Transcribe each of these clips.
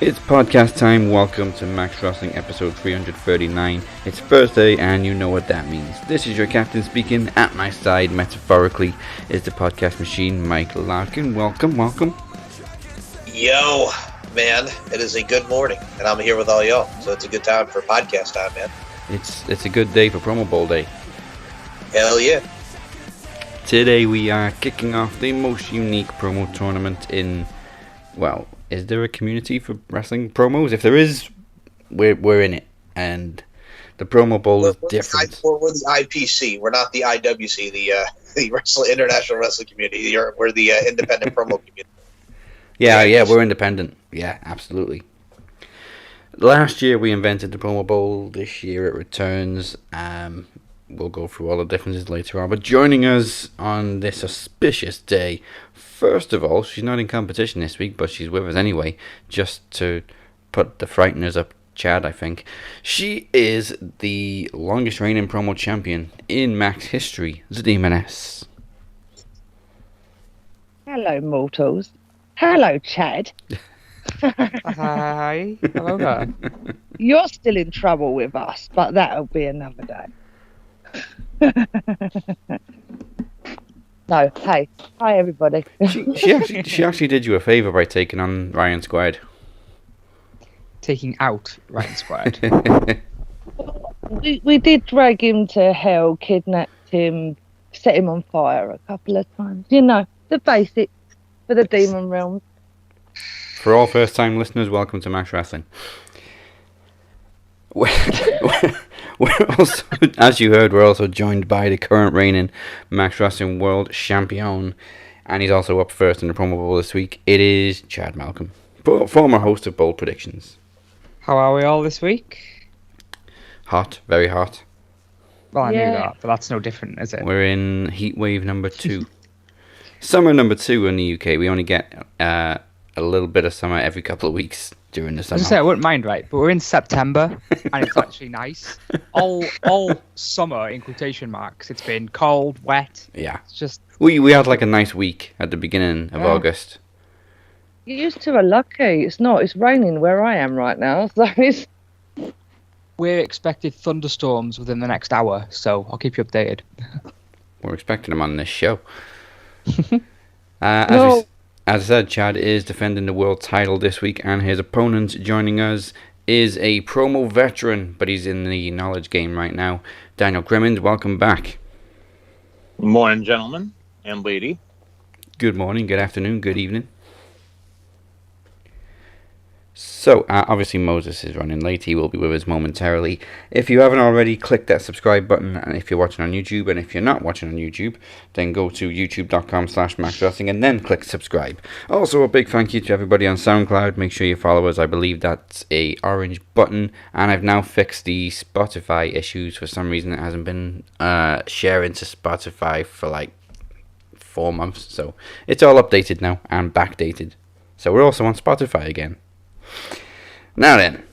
It's podcast time. Welcome to Max Wrestling episode 339. It's Thursday and you know what that means. This is your captain speaking. At my side, metaphorically, is the podcast machine, Mike Larkin. Welcome. Yo, man, it is a good morning and I'm here with all y'all. So it's a good time for podcast time, man. It's a good day for Promo Bowl day. Hell yeah. Today we are kicking off the most unique promo tournament in, well, is there a community for wrestling promos? If there is, we're in it. And the Promo Bowl is different. We're the IPC. We're not the IWC, the International Wrestling Community. We're the independent promo community. Yeah, we're independent. Yeah, absolutely. Last year we invented the Promo Bowl. This year it returns. We'll go through all the differences later on. But joining us on this auspicious day, first of all, she's not in competition this week, but she's with us anyway, just to put the frighteners up Chad, I think. She is the longest reigning promo champion in Max history, the Demoness. Hello, mortals. Hello, Chad. Hi. Hello there. You're still in trouble with us, but that'll be another day. No, hey. Hi, everybody. She actually did you a favour by taking on Ryan Squared. Taking out Ryan Squared. we did drag him to hell, kidnapped him, set him on fire a couple of times. You know, the basics for the Demon Realm. For all first-time listeners, welcome to Max Wrestling. We're also, as you heard, we're also joined by the current reigning Max Wrestling World Champion, and he's also up first in the Promo Bowl this week. It is Chad Malcolm, former host of Bold Predictions. How are we all this week? Hot, very hot. Well, I knew that, but that's no different, is it? We're in heat wave number 2. Summer number 2 in the UK. We only get a little bit of summer every couple of weeks during the summer. I wouldn't mind, right? But we're in September, and it's actually nice. All summer, in quotation marks. It's been cold, wet. Yeah. It's just... We had like a nice week at the beginning of August. You two are lucky. It's not. It's raining where I am right now. So it's... We're expected thunderstorms within the next hour, so I'll keep you updated. We're expecting them on this show. As I said, Chad is defending the world title this week, and his opponent joining us is a promo veteran, but he's in the knowledge game right now. Daniel Grimmond, welcome back. Good morning, gentlemen and lady. Good morning, good afternoon, good evening. So, obviously Moses is running late. He will be with us momentarily. If you haven't already, click that subscribe button. And if you're watching on YouTube, and if you're not watching on YouTube, then go to youtube.com/maxwrestling and then click subscribe. Also, a big thank you to everybody on SoundCloud. Make sure you follow us. I believe that's a orange button. And I've now fixed the Spotify issues. For some reason, it hasn't been sharing to Spotify for like 4 months. So, it's all updated now and backdated. So, we're also on Spotify again. Now then,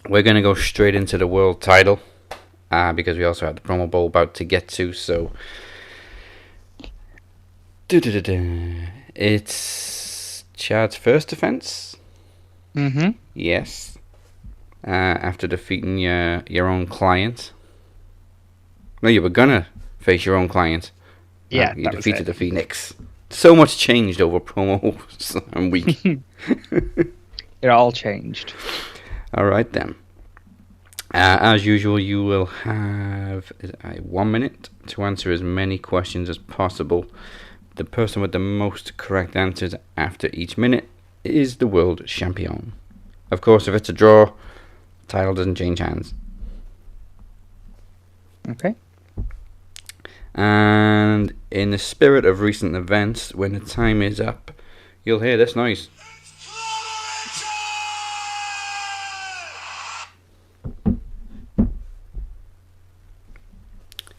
we're going to go straight into the world title, because we also have the Promo Bowl about to get to, so... It's Chad's first defense? Mm-hmm. Yes. After defeating your own client. No, you were going to face your own client. Yeah, you defeated the Phoenix. So much changed over promos and week. It all changed. Alright then. As usual, you will have 1 minute to answer as many questions as possible. The person with the most correct answers after each minute is the world champion. Of course, if it's a draw, title doesn't change hands. Okay. And in the spirit of recent events, when the time is up, you'll hear this noise.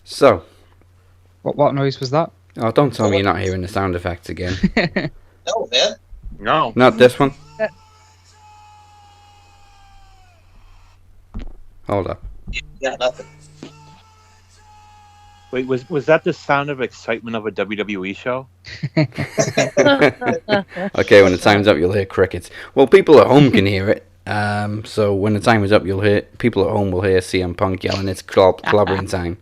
So. What noise was that? Oh, don't tell me you're not hearing the sound effects again. No, man. No. Not this one? Hold up. Yeah, nothing. Wait, was that the sound of excitement of a WWE show? Okay, when the time's up, you'll hear crickets. Well, people at home can hear it. So when the time is up, people at home will hear CM Punk yelling, "It's clobbering time."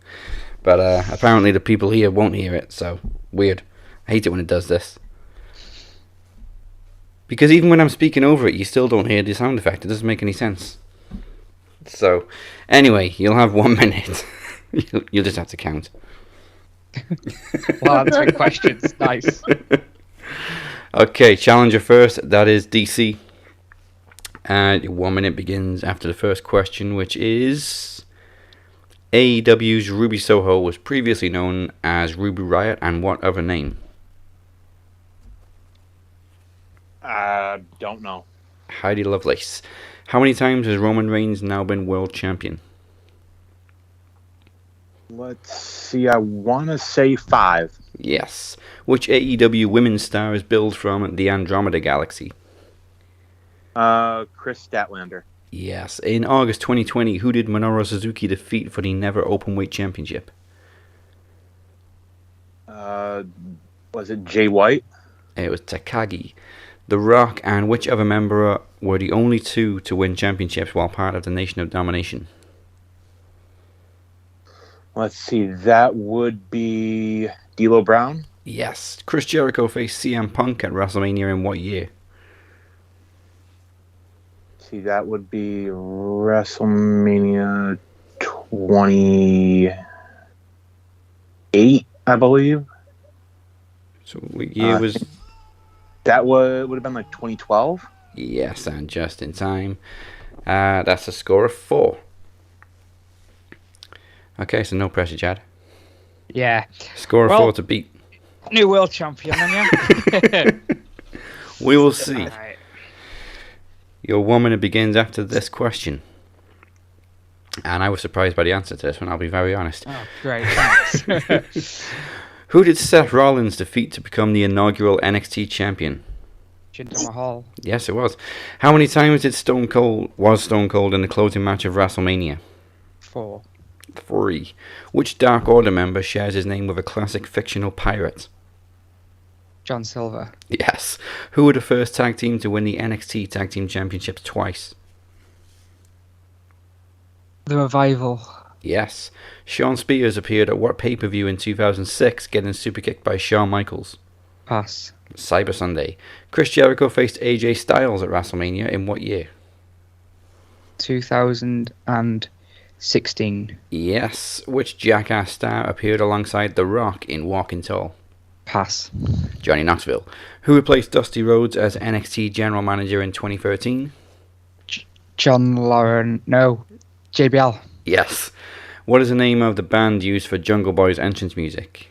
But apparently the people here won't hear it. So weird. I hate it when it does this. Because even when I'm speaking over it, you still don't hear the sound effect. It doesn't make any sense. So, anyway, you'll have 1 minute. You'll just have to count. Well, answering questions. Nice. Okay, challenger first. That is DC. And your 1 minute begins after the first question, which is... AEW's Ruby Soho was previously known as Ruby Riott, and what other name? Don't know. Heidi Lovelace. How many times has Roman Reigns now been world champion? Let's see. I want to say 5. Yes. Which AEW women's star is billed from the Andromeda Galaxy? Chris Statlander. Yes. In August 2020, who did Minoru Suzuki defeat for the Never Openweight Championship? Was it Jay White? It was Takagi. The Rock and which other member were the only two to win championships while part of the Nation of Domination? Let's see. That would be D'Lo Brown. Yes. Chris Jericho faced CM Punk at WrestleMania in what year? See, that would be WrestleMania 28, I believe. So what year was... That would have been like 2012. Yes, and just in time. That's a score of 4. Okay, so no pressure, Chad. Yeah. Score of 4 to beat. New world champion, then, yeah? We will see. Right. Your 1 minute begins after this question. And I was surprised by the answer to this one, I'll be very honest. Oh, great. Thanks. Who did Seth Rollins defeat to become the inaugural NXT champion? Jinder Mahal. Yes, it was. How many times was Stone Cold in the closing match of WrestleMania? 4. 3. Which Dark Order member shares his name with a classic fictional pirate? John Silver. Yes. Who were the first tag team to win the NXT Tag Team Championships twice? The Revival. Yes. Shawn Spears appeared at what pay-per-view in 2006, getting superkicked by Shawn Michaels? Pass. Cyber Sunday. Chris Jericho faced AJ Styles at WrestleMania in what year? 2016. Yes. Which Jackass star appeared alongside The Rock in Walking Tall? Pass. Johnny Knoxville. Who replaced Dusty Rhodes as NXT General Manager in 2013? John Lauren. No. JBL. Yes. What is the name of the band used for Jungle Boy's entrance music?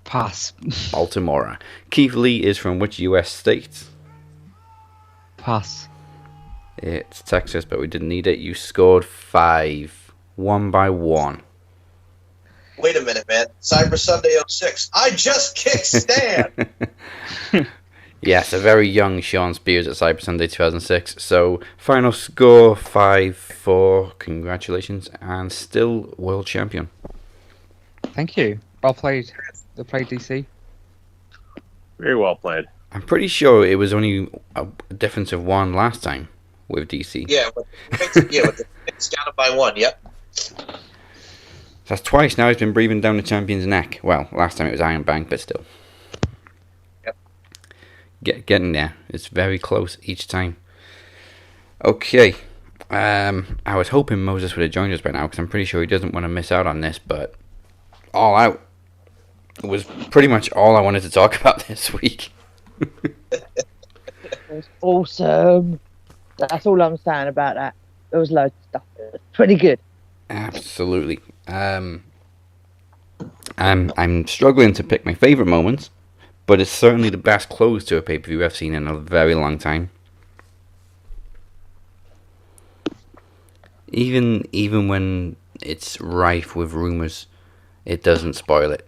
Pass. Baltimore. Keith Lee is from which US state? Pass. It's Texas, but we didn't need it. You scored 5. 1 by 1. Wait a minute, man. Cyber Sunday 06. I just kicked Stan. Yes, a very young Shawn Spears at Cyber Sunday 2006. So, final score 5-4. Congratulations. And still world champion. Thank you. Well played. Well played, DC. Very well played. I'm pretty sure it was only a difference of 1 last time with DC. Yeah, it's down by 1, yep. That's twice now he's been breathing down the champion's neck. Well, last time it was Iron Bank, but still. Yep. Getting there. It's very close each time. Okay. I was hoping Moses would have joined us by now, because I'm pretty sure he doesn't want to miss out on this, but All Out was pretty much all I wanted to talk about this week. It was awesome. That's all I'm saying about that. There was loads of stuff. It was pretty good. Absolutely. I'm struggling to pick my favourite moments, but it's certainly the best close to a pay-per-view I've seen in a very long time. Even when it's rife with rumours, it doesn't spoil it.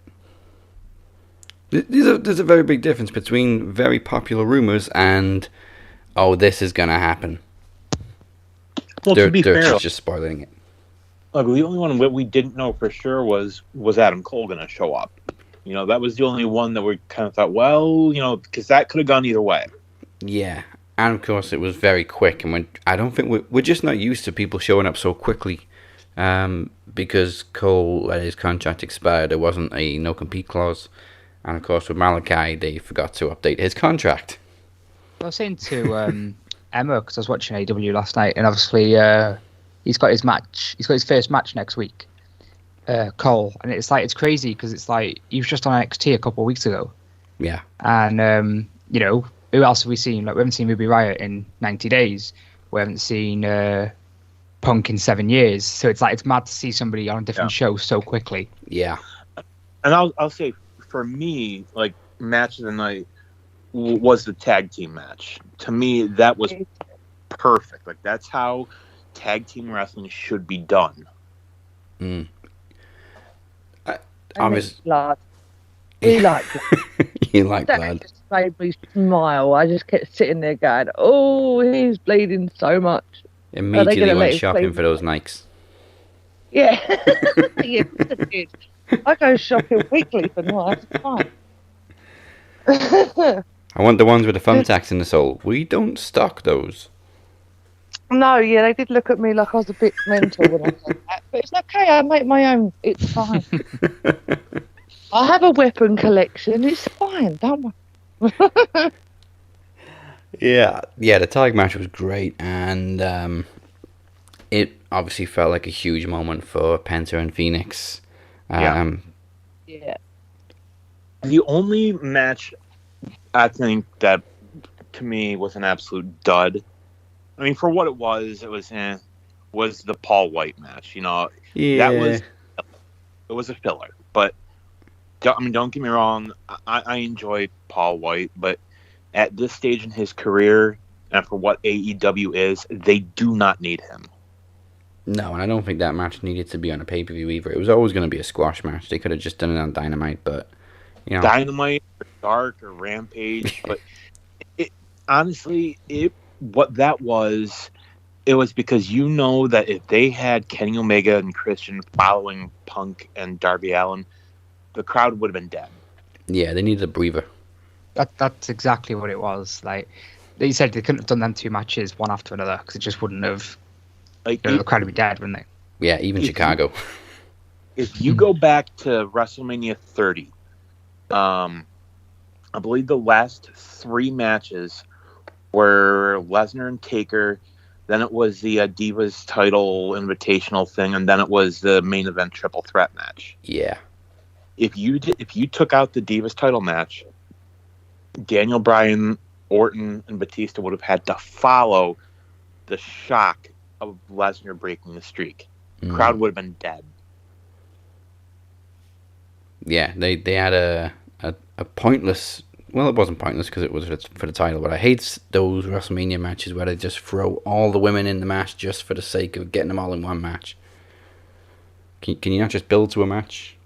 There's a very big difference between very popular rumours and, oh, this is going to happen. Well, to be fair, just spoiling it. Look, the only one that we didn't know for sure was Adam Cole going to show up. That was the only one that we kind of thought, well, because that could have gone either way. Yeah, and of course it was very quick, and I don't think we're just not used to people showing up so quickly. Because Cole let his contract expire, there wasn't a no-compete clause, and of course with Malachi, they forgot to update his contract. I was saying to Emma, because I was watching AEW last night, and obviously he's got his match. He's got his first match next week, Cole, and it's crazy because it's like he was just on NXT a couple of weeks ago. Yeah, and who else have we seen? Like we haven't seen Ruby Riott in 90 days. We haven't seen Punk in 7 years. So it's mad to see somebody on a different show so quickly. Yeah, and I'll say for me, like match of the night was the tag team match. To me, that was perfect. Like that's how tag team wrestling should be done. Mm. Blood. He liked it. You like That blood. just made me smile. I just kept sitting there going, "Oh, he's bleeding so much." Immediately let went him shopping bleed? for those Nikes. Yeah, yeah, I did. I go shopping weekly for Nikes. It's fine. I want the ones with the thumbtacks in the sole. We don't stock those. No, yeah, they did look at me like I was a bit mental when I said that, but it's okay. I make my own. It's fine. I have a weapon collection. It's fine. Don't worry. Yeah, the tag match was great, and it obviously felt like a huge moment for Penta and Phoenix. Yeah. The only match I think that to me was an absolute dud. I mean, for what it was the Paul White match. Yeah. It was a filler. But don't get me wrong, I enjoy Paul White, but at this stage in his career and for what AEW is, they do not need him. No, and I don't think that match needed to be on a pay-per-view either. It was always going to be a squash match. They could have just done it on Dynamite, but Dynamite or Dark or Rampage, but honestly, what that was, it was because that if they had Kenny Omega and Christian following Punk and Darby Allin, the crowd would have been dead. Yeah, they needed a breather. That's exactly what it was. Like they said, they couldn't have done them two matches one after another because it just wouldn't have. The crowd would be dead, wouldn't they? Yeah, even Chicago. If you go back to WrestleMania 30, I believe the last three matches were Lesnar and Taker. Then it was the Divas title invitational thing, and then it was the main event triple threat match. Yeah. If you took out the Divas title match, Daniel Bryan, Orton, and Batista would have had to follow the shock of Lesnar breaking the streak. The crowd would have been dead. Yeah, they had a pointless. Well, it wasn't pointless because it was for the title, but I hate those WrestleMania matches where they just throw all the women in the match just for the sake of getting them all in one match. Can you not just build to a match?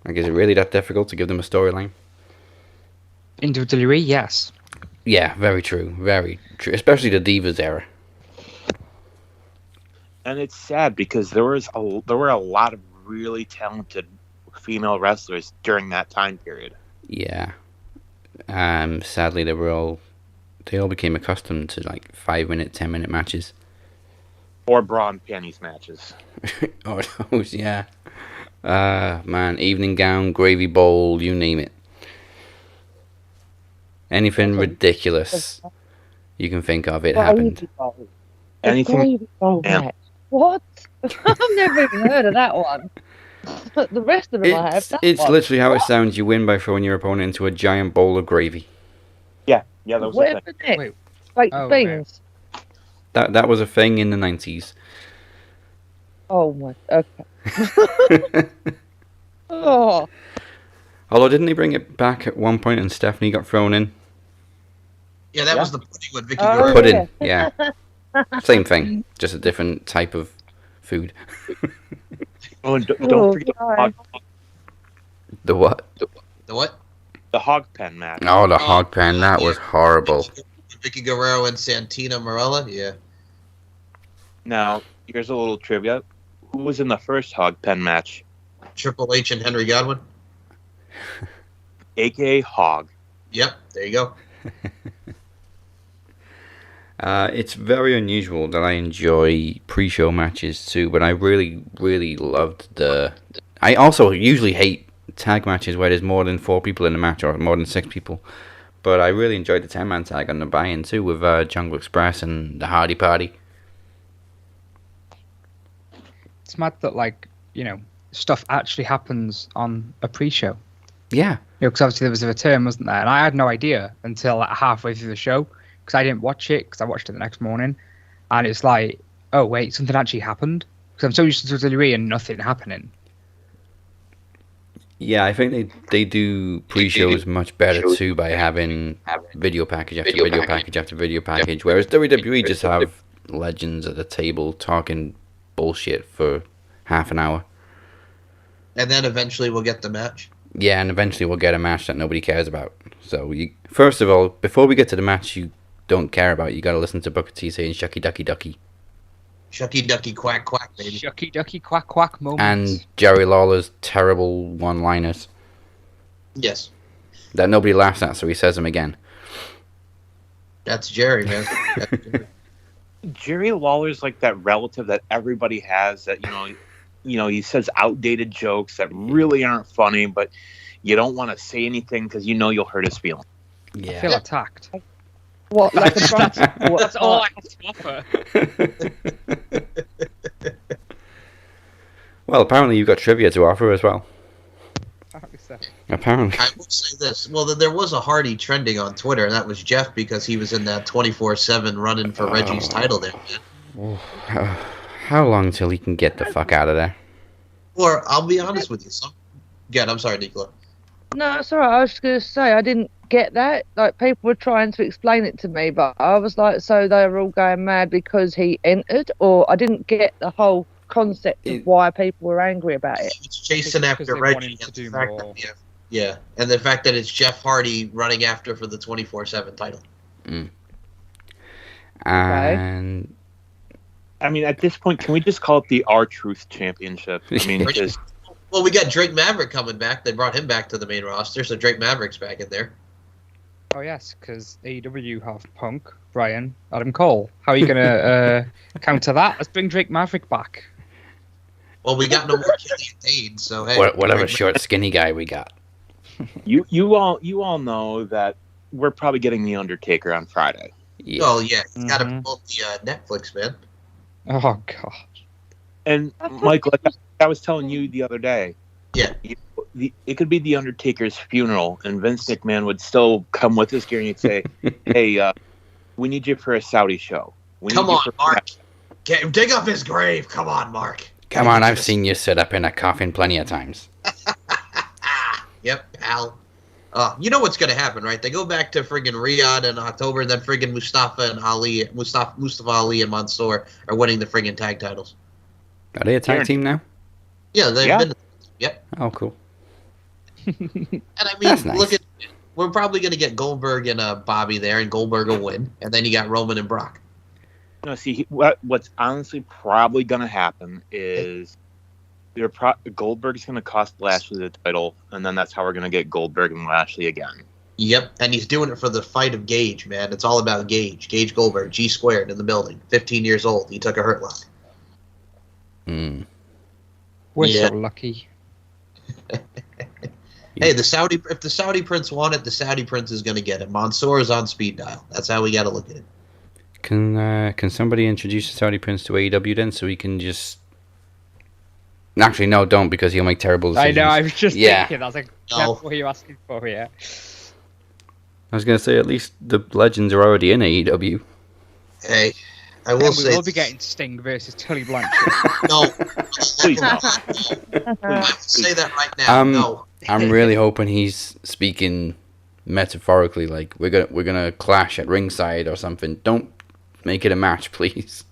Like, is it really that difficult to give them a storyline? In WWE, yes. Yeah, very true. Very true. Especially the Divas era. And it's sad because there were a lot of really talented female wrestlers during that time period. Yeah. Sadly, they all became accustomed to like 5-minute, 10-minute matches. Or bra and panties matches. Oh, those, yeah. Man, evening gown, gravy bowl, you name it. Anything ridiculous you can think of, it happened. Anything. What? I've never even heard of that one. But the rest of them I have. It's literally how it sounds. You win by throwing your opponent into a giant bowl of gravy. Yeah, that was a thing. Wait, baked beans. That was a thing in the 90s. Oh my. Okay. Oh. Although, didn't they bring it back at one point and Stephanie got thrown in? Yeah, that was the pudding with Vicky Guerrero. Pudding, yeah. Same thing, just a different type of food. Oh, and don't forget the hog. The what? The what? The hog pen match. Oh, the hog pen. That was horrible. Vicky Guerrero and Santina Marella, yeah. Now, here's a little trivia. who was in the first hog pen match? Triple H and Henry Godwin. AKA Hog. Yep, there you go. It's very unusual that I enjoy pre-show matches too, but I really, really loved the... I also usually hate tag matches where there's more than 4 people in the match or more than 6 people. But I really enjoyed the 10-man tag on the buy-in too with Jungle Express and the Hardy Party. It's mad that, like, you know, stuff actually happens on a pre-show. Yeah. Because obviously there was a return, wasn't there? And I had no idea until like halfway through the show, because I didn't watch it, because I watched it the next morning. And it's like, oh, wait, something actually happened? Because I'm so used to WWE and nothing happening. Yeah, I think they do pre-shows much better too by having video package after video package after video package, whereas WWE just have legends at the table talking bullshit for half an hour. And then eventually we'll get the match. Yeah, and eventually we'll get a match that nobody cares about. So, first of all, before we get to the match you don't care about, you gotta listen to Booker T saying Shucky Ducky Ducky. Shucky Ducky Quack Quack, baby. Shucky Ducky Quack Quack moments. And Jerry Lawler's terrible one-liners. Yes. That nobody laughs at, so he says them again. That's Jerry, man. Jerry Lawler's like that relative that everybody has that, he says outdated jokes that really aren't funny, but you don't want to say anything because you know you'll hurt his feelings. Yeah. I feel attacked. What? Like a That's all I have to offer. Well, apparently you've got trivia to offer as well. Apparently. I will say this. Well, there was a Hardy trending on Twitter, and that was Jeff because he was in that 24/7 running for Reggie's title there, man. How long till he can get the fuck out of there? Or, I'll be honest with you. Again, I'm sorry, Nicola. No, it's alright. I was just going to say, I didn't get that. Like, people were trying to explain it to me, but I was like, so they were all going mad because he entered? Or I didn't get the whole concept of why people were angry about it. It's chasing after Reggie. And the fact that, yeah, and the fact that it's Jeff Hardy running after for the 24/7 title. Mm. And... I mean, at this point, can we just call it the R-Truth Championship? I mean, just... Well, we got Drake Maverick coming back. They brought him back to the main roster, so Drake Maverick's back in there. Oh, yes, because AEW have Punk, Bryan, Adam Cole. How are you going to counter that? Let's bring Drake Maverick back. Well, we got no more Killian Dane, so hey. Whatever short, skinny guy we got. You all know that we're probably getting The Undertaker on Friday. Yeah. Oh, yeah. He's got to promote the Netflix, man. Oh, God. And, Michael, like I was telling you the other day, yeah, it could be The Undertaker's funeral, and Vince McMahon would still come with his gear and he'd say, hey, we need you for a Saudi show. Come on, Mark. Dig up his grave. Come on, Mark. Come on, I've seen you sit up in a coffin plenty of times. Yep, pal. You know what's going to happen, right? They go back to friggin' Riyadh in October, and then friggin' Mustafa Ali and Mansoor are winning the friggin' tag titles. Are they a tag team now? Yeah, they've been. Yep. Oh, cool. And I mean, That's nice. Look at. We're probably going to get Goldberg and Bobby there, and Goldberg will win, and then you got Roman and Brock. No, see, what's honestly probably going to happen is Goldberg's going to cost Lashley the title, and then that's how we're going to get Goldberg and Lashley again. Yep, and he's doing it for the fight of Gage, man. It's all about Gage. Gage Goldberg, G squared in the building. 15 years old. He took a hurt lock. We're so lucky. Hey, if the Saudi Prince won it, the Saudi Prince is going to get it. Mansoor is on speed dial. That's how we got to look at it. Can somebody introduce the Saudi Prince to AEW then, so he can just... Actually, no, don't, because he'll make terrible decisions. I know, I was just thinking. I was like, what are you asking for here? I was going to say, at least the legends are already in AEW. Hey, I will say... We will be getting Sting versus Tully Blanchard. No. Please no. I will say that right now. No. I'm really hoping he's speaking metaphorically, like we're gonna clash at ringside or something. Don't make it a match, please.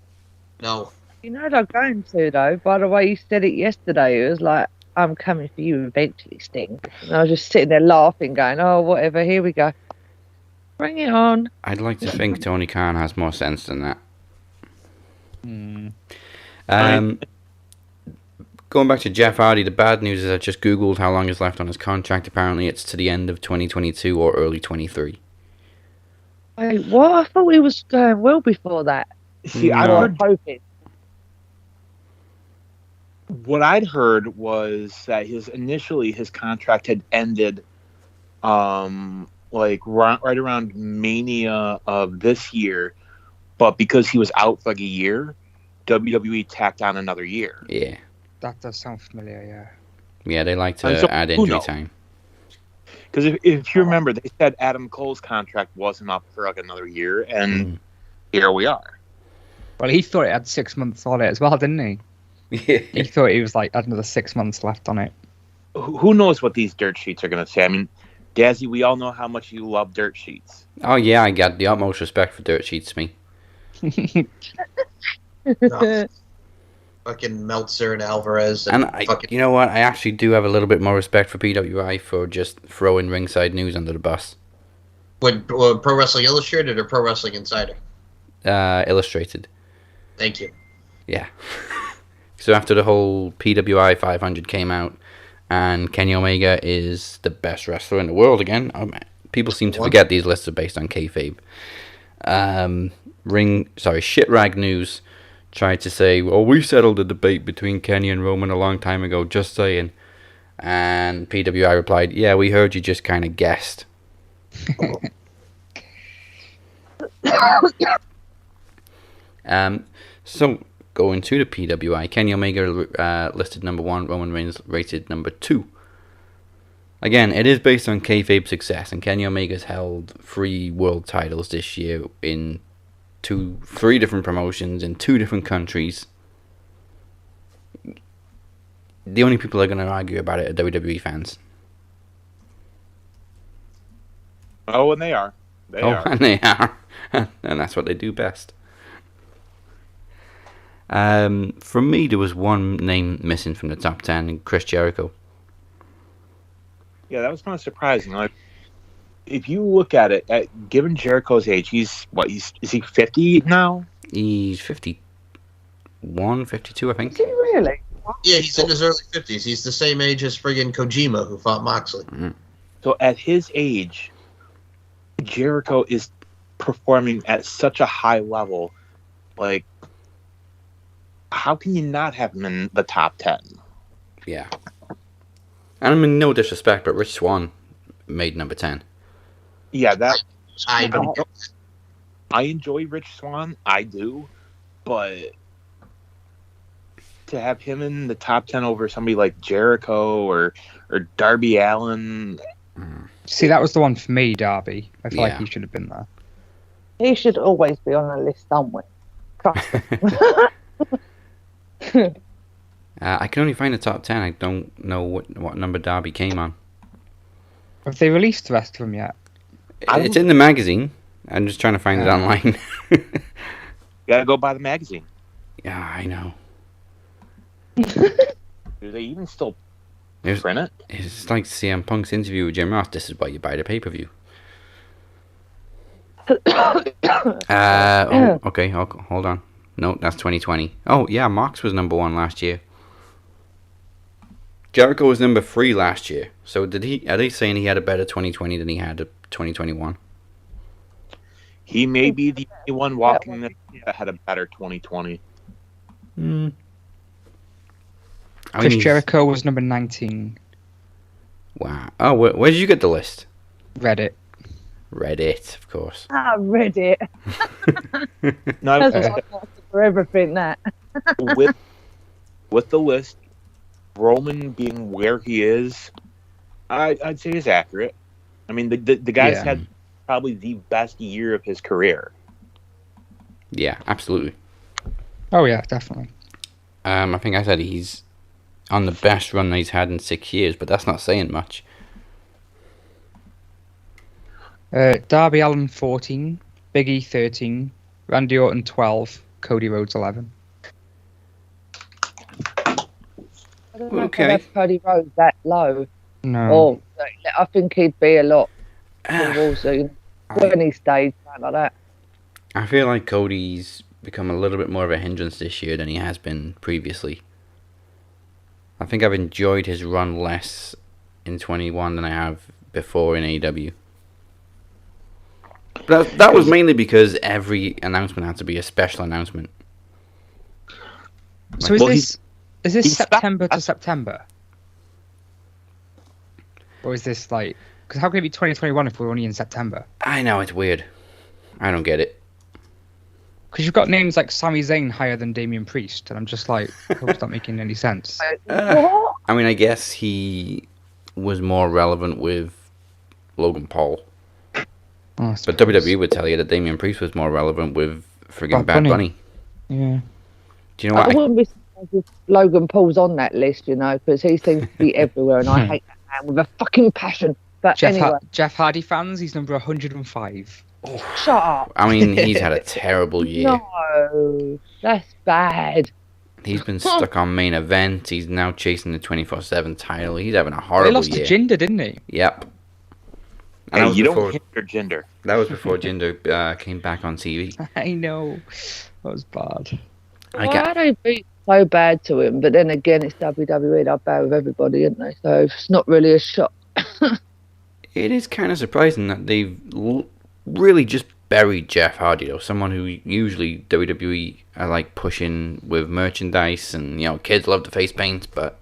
No. You know they're going to, though. By the way you said it yesterday, it was like, I'm coming for you eventually, Sting. And I was just sitting there laughing, going, oh, whatever, here we go. Bring it on. I'd like to think Tony Khan has more sense than that. going back to Jeff Hardy, the bad news is I just googled how long is left on his contract. Apparently, it's to the end of 2022 or early 23. Wait, what? I thought he was going well before that. See, No. I've I'm heard, hoping. what I'd heard was that his contract had ended, like right around Mania of this year, but because he was out for like a year, WWE tacked on another year. Yeah. That does sound familiar, yeah. Yeah, they like to And so, add who injury knows? time. Because if you remember, they said Adam Cole's contract wasn't up for like another year, and here we are. Well, he thought it had 6 months on it as well, didn't he? Yeah. He thought he was like had another 6 months left on it. Who knows what these dirt sheets are going to say? I mean, Dazzy, we all know how much you love dirt sheets. Oh, yeah, I got the utmost respect for dirt sheets, me. No. Fucking Meltzer and Alvarez. And you know what? I actually do have a little bit more respect for PWI for just throwing Ringside News under the bus. When Pro Wrestling Illustrated or Pro Wrestling Insider? Illustrated. Thank you. Yeah. So after the whole PWI 500 came out, and Kenny Omega is the best wrestler in the world again, people seem to forget these lists are based on kayfabe. Shit Rag News tried to say, well, we settled the debate between Kenny and Roman a long time ago, just saying. And PWI replied, yeah, we heard you just kind of guessed. So, going to the PWI, Kenny Omega listed number 1, Roman Reigns rated number 2. Again, it is based on kayfabe success, and Kenny Omega's held 3 world titles this year in 3 different promotions in 2 different countries. The only people that are going to argue about it are WWE fans. Oh, and they are. They are. And they are. And that's what they do best. For me, there was one name missing from the top 10, Chris Jericho. Yeah, that was kind of surprising. Like, if you look at it, given Jericho's age, is he 50 now? He's 51, 52, I think. Is he really? Yeah, he's in his early 50s. He's the same age as friggin' Kojima, who fought Moxley. Mm-hmm. So at his age, Jericho is performing at such a high level. Like, how can you not have him in the top 10? Yeah. And I mean, no disrespect, but Rich Swann made number 10. Yeah, that I don't. I enjoy Rich Swann. I do. But to have him in the top 10 over somebody like Jericho or Darby Allin. See, that was the one for me, Darby. I feel like Yeah. he should have been there. He should always be on a list somewhere. Trust me. I can only find the top 10. I don't know what number Darby came on. Have they released the rest of them yet? It's in the magazine. I'm just trying to find it online. You gotta go by the magazine. Yeah, I know. Do they even still print it? It's like CM Punk's interview with Jim Ross. This is why you buy the pay-per-view. Okay, hold on. No, that's 2020. Oh, yeah, Mox was number 1 last year. Jericho was number 3 last year. So are they saying he had a better 2020 than he had a 2021? He may be the only one walking that had a better 2020. Chris Jericho was number 19. Wow. Oh, where did you get the list? Reddit. Reddit, of course. I read it. No, That's what I for everything that. with the list, Roman being where he is, I'd say is accurate. I mean, the guy's had probably the best year of his career. Yeah, absolutely. Oh yeah, definitely. I think I said he's on the best run he's had in 6 years, but that's not saying much. Darby Allin 14, Big E 13, Randy Orton 12, Cody Rhodes 11. I don't know Okay. if I have Cody Rhodes that low. No. Or I think he'd be a lot towards when he stayed, something like that. I feel like Cody's become a little bit more of a hindrance this year than he has been previously. I think I've enjoyed his run less in 21 than I have before in AEW. But that was mainly because every announcement had to be a special announcement. So is this September to September? Or is this like... Because how can it be 2021 if we're only in September? I know, it's weird. I don't get it. Because you've got names like Sami Zayn higher than Damian Priest, and I'm just like, it's not making any sense. What? I mean, I guess he was more relevant with Logan Paul. Oh, But WWE would tell you that Damian Priest was more relevant with friggin' Bad Bunny. Yeah. Do you know what? I wouldn't be surprised if Logan Paul's on that list, you know, because he seems to be everywhere, and I hate that man with a fucking passion. But anyway, Jeff Hardy fans, he's number 105. shut up. I mean, he's had a terrible year. No, that's bad. He's been stuck on main event. He's now chasing the 24/7 title. He's having a horrible He lost year. to Jinder, didn't he? Yep. And Hey, that was you before, don't hinder gender. That was before Jinder came back on TV. I know. That was bad. Why do they be so bad to him? But then again, it's WWE. They're bad with everybody, isn't they? So it's not really a shock. It is kind of surprising that they've really just buried Jeff Hardy, though. Someone who usually WWE are like pushing with merchandise, and you know, kids love the face paint, but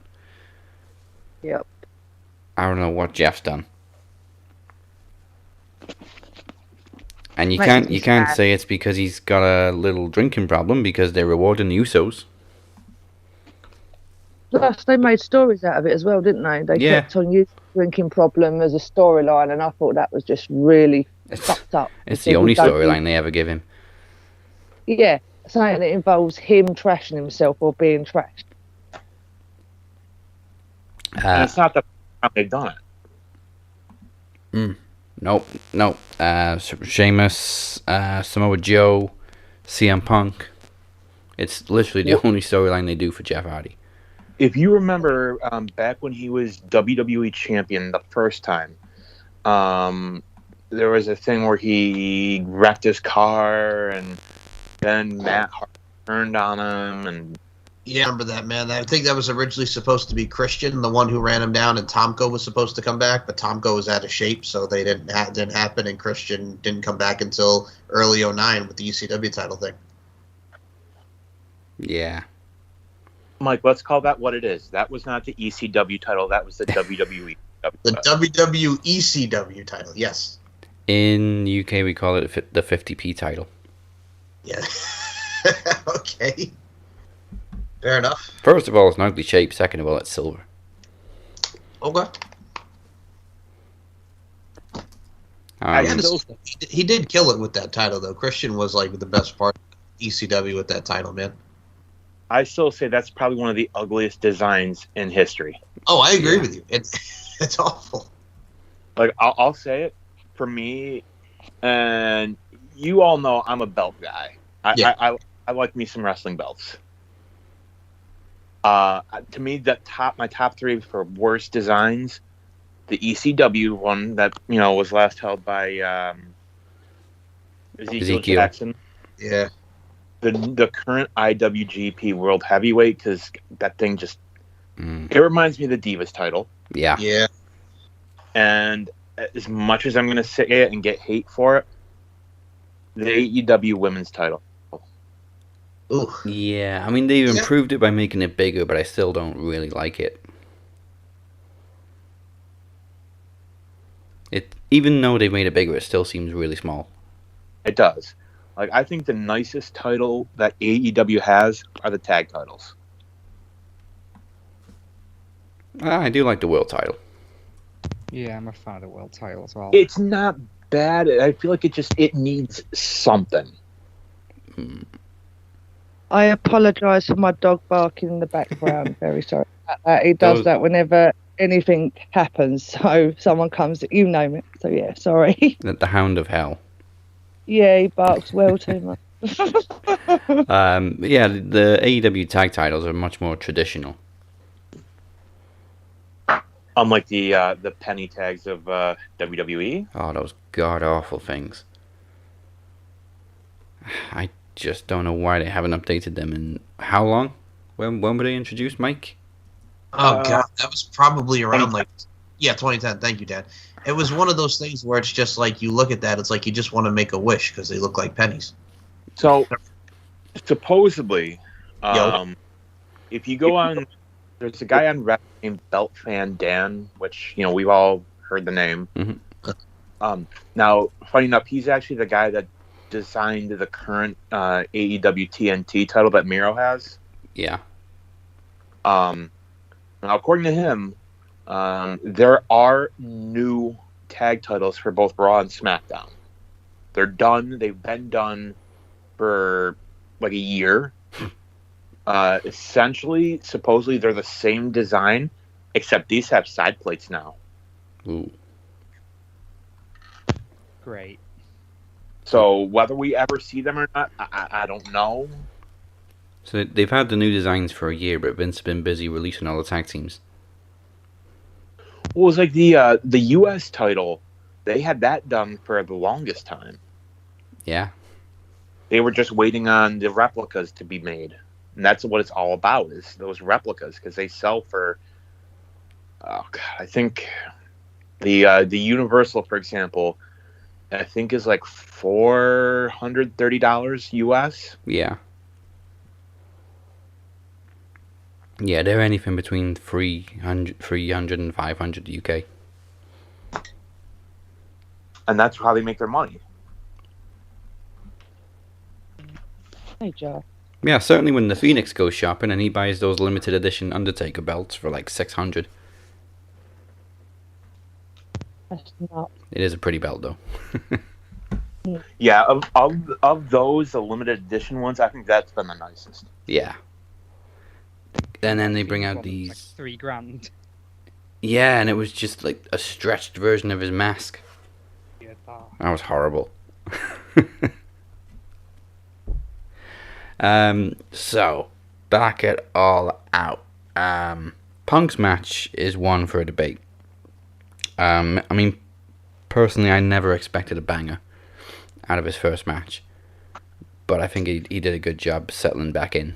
Yep. I don't know what Jeff's done. And you Makes me can't sad. say it's because he's got a little drinking problem, because they're rewarding the Usos. Plus, they made stories out of it as well, didn't they? They Yeah. kept on using drinking problem as a storyline, and I thought that was just really fucked up. It's because the only we don't storyline they ever give him. Yeah, something that involves him trashing himself or being trashed. And it's not the first time they've done it. Nope. Sheamus, Samoa Joe, CM Punk. It's literally the only storyline they do for Jeff Hardy. If you remember back when he was WWE champion the first time, there was a thing where he wrecked his car, and then Matt Hart turned on him, and Yeah, I remember that, man. I think that was originally supposed to be Christian, the one who ran him down, and Tomko was supposed to come back, but Tomko was out of shape, so they didn't happen, and Christian didn't come back until early '09 with the ECW title thing. Yeah. Mike, let's call that what it is. That was not the ECW title. That was the WWE. The WWECW title, yes. In UK, we call it the 50p title. Yeah. Okay. Fair enough. First of all, it's an ugly shape. Second of all, it's silver. Okay. I Um, still- He did kill it with that title, though. Christian was like the best part of ECW with that title, man. I still say that's probably one of the ugliest designs in history. Oh, I agree Yeah. with you. It's awful. Like, I'll say it for me, and you all know I'm a belt guy. I like me some wrestling belts. To me, my top three for worst designs, the ECW one that was last held by Ezekiel Jackson. Yeah. The current IWGP World Heavyweight, because that thing just it reminds me of the Divas title. yeah. Yeah. And as much as I'm going to say it and get hate for it, the AEW Women's title. Ooh. Yeah, I mean, they've improved it by making it bigger, but I still don't really like it. Even though they've made it bigger, it still seems really small. It does. Like, I think the nicest title that AEW has are the tag titles. I do like the world title. Yeah, I'm a fan of the world title as well. It's not bad. I feel like it needs something. I apologise for my dog barking in the background. Very sorry about that. He does that whenever anything happens. So someone comes, you name it. So yeah, sorry. The Hound of Hell. Yeah, he barks well too much. Yeah, the AEW tag titles are much more traditional. Unlike the penny tags of WWE. Oh, those god-awful things. I just don't know why they haven't updated them in how long? When were they introduced, Mike? Oh god, that was probably around 2010. Thank you, Dad. It was one of those things where it's just like you look at that, it's like you just want to make a wish because they look like pennies. So supposedly, if you go on, there's a guy on Reddit named Belt Fan Dan, which we've all heard the name. Mm-hmm. Now, funny enough, he's actually the guy that designed the current AEW TNT title that Miro has. Yeah. Now, according to him, there are new tag titles for both Raw and SmackDown. They're done. They've been done for like a year. Essentially, supposedly, they're the same design, except these have side plates now. Ooh. Great. So whether we ever see them or not, I don't know. So they've had the new designs for a year, but Vince has been busy releasing all the tag teams. Well, it was like the U.S. title. They had that done for the longest time. Yeah. They were just waiting on the replicas to be made. And that's what it's all about, is those replicas, because they sell for, I think the Universal, for example, I think is like $430 US. Yeah. Yeah, they're anything between 300 and 500 UK. And that's how they make their money. Hey, Joe. Yeah, certainly when the Phoenix goes shopping and he buys those limited edition Undertaker belts for like 600. That's not. It is a pretty belt though. Yeah, of those, the limited edition ones, I think that's been the nicest. Yeah. And then they bring out Like these... $3,000. Yeah, and it was just like a stretched version of his mask. Yeah, That was horrible. So, back it all out. Punk's match is one for a debate. I mean, personally, I never expected a banger out of his first match. But I think he did a good job settling back in.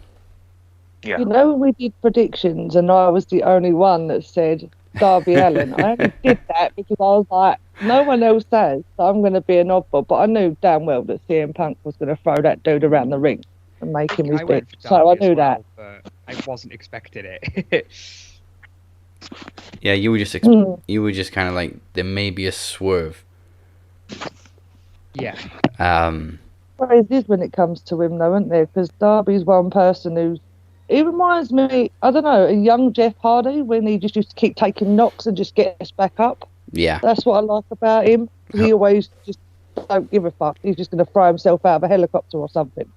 Yeah. You know, when we did predictions and I was the only one that said Darby Allin, I only did that because I was like, no one else has, so I'm going to be an oddball. But I knew damn well that CM Punk was going to throw that dude around the ring and make him his bitch. So I knew that. But I wasn't expecting it. Yeah, you were just you were just kind of like, there may be a swerve. Yeah. Well, it is when it comes to him, though, isn't there? Because Darby's one person who's... He reminds me, I don't know, a young Jeff Hardy when he just used to keep taking knocks and just gets back up. Yeah. That's what I like about him. He always just don't give a fuck. He's just going to throw himself out of a helicopter or something.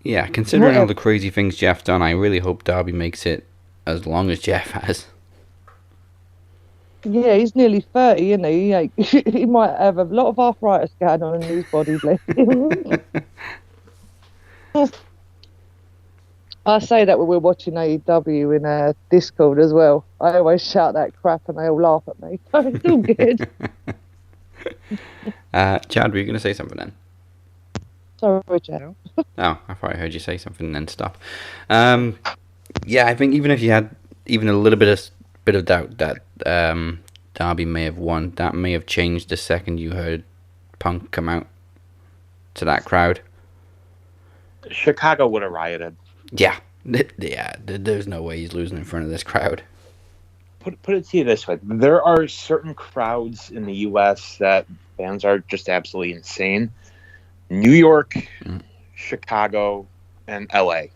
Yeah, considering all the crazy things Jeff done, I really hope Darby makes it as long as Jeff has. Yeah, he's nearly 30, isn't he? He might have a lot of arthritis going on in his body, bless him. I say that when we're watching AEW in Discord as well. I always shout that crap and they all laugh at me. It's all good. Chad, were you going to say something then? Sorry, Chad. No? Oh, I thought I heard you say something and then stop. Yeah, I think even if you had even a little bit of doubt that Darby may have won, that may have changed the second you heard Punk come out to that crowd. Chicago would have rioted. Yeah, there's no way he's losing in front of this crowd. Put it to you this way: there are certain crowds in the U.S. that fans are just absolutely insane. New York, Chicago, and L.A.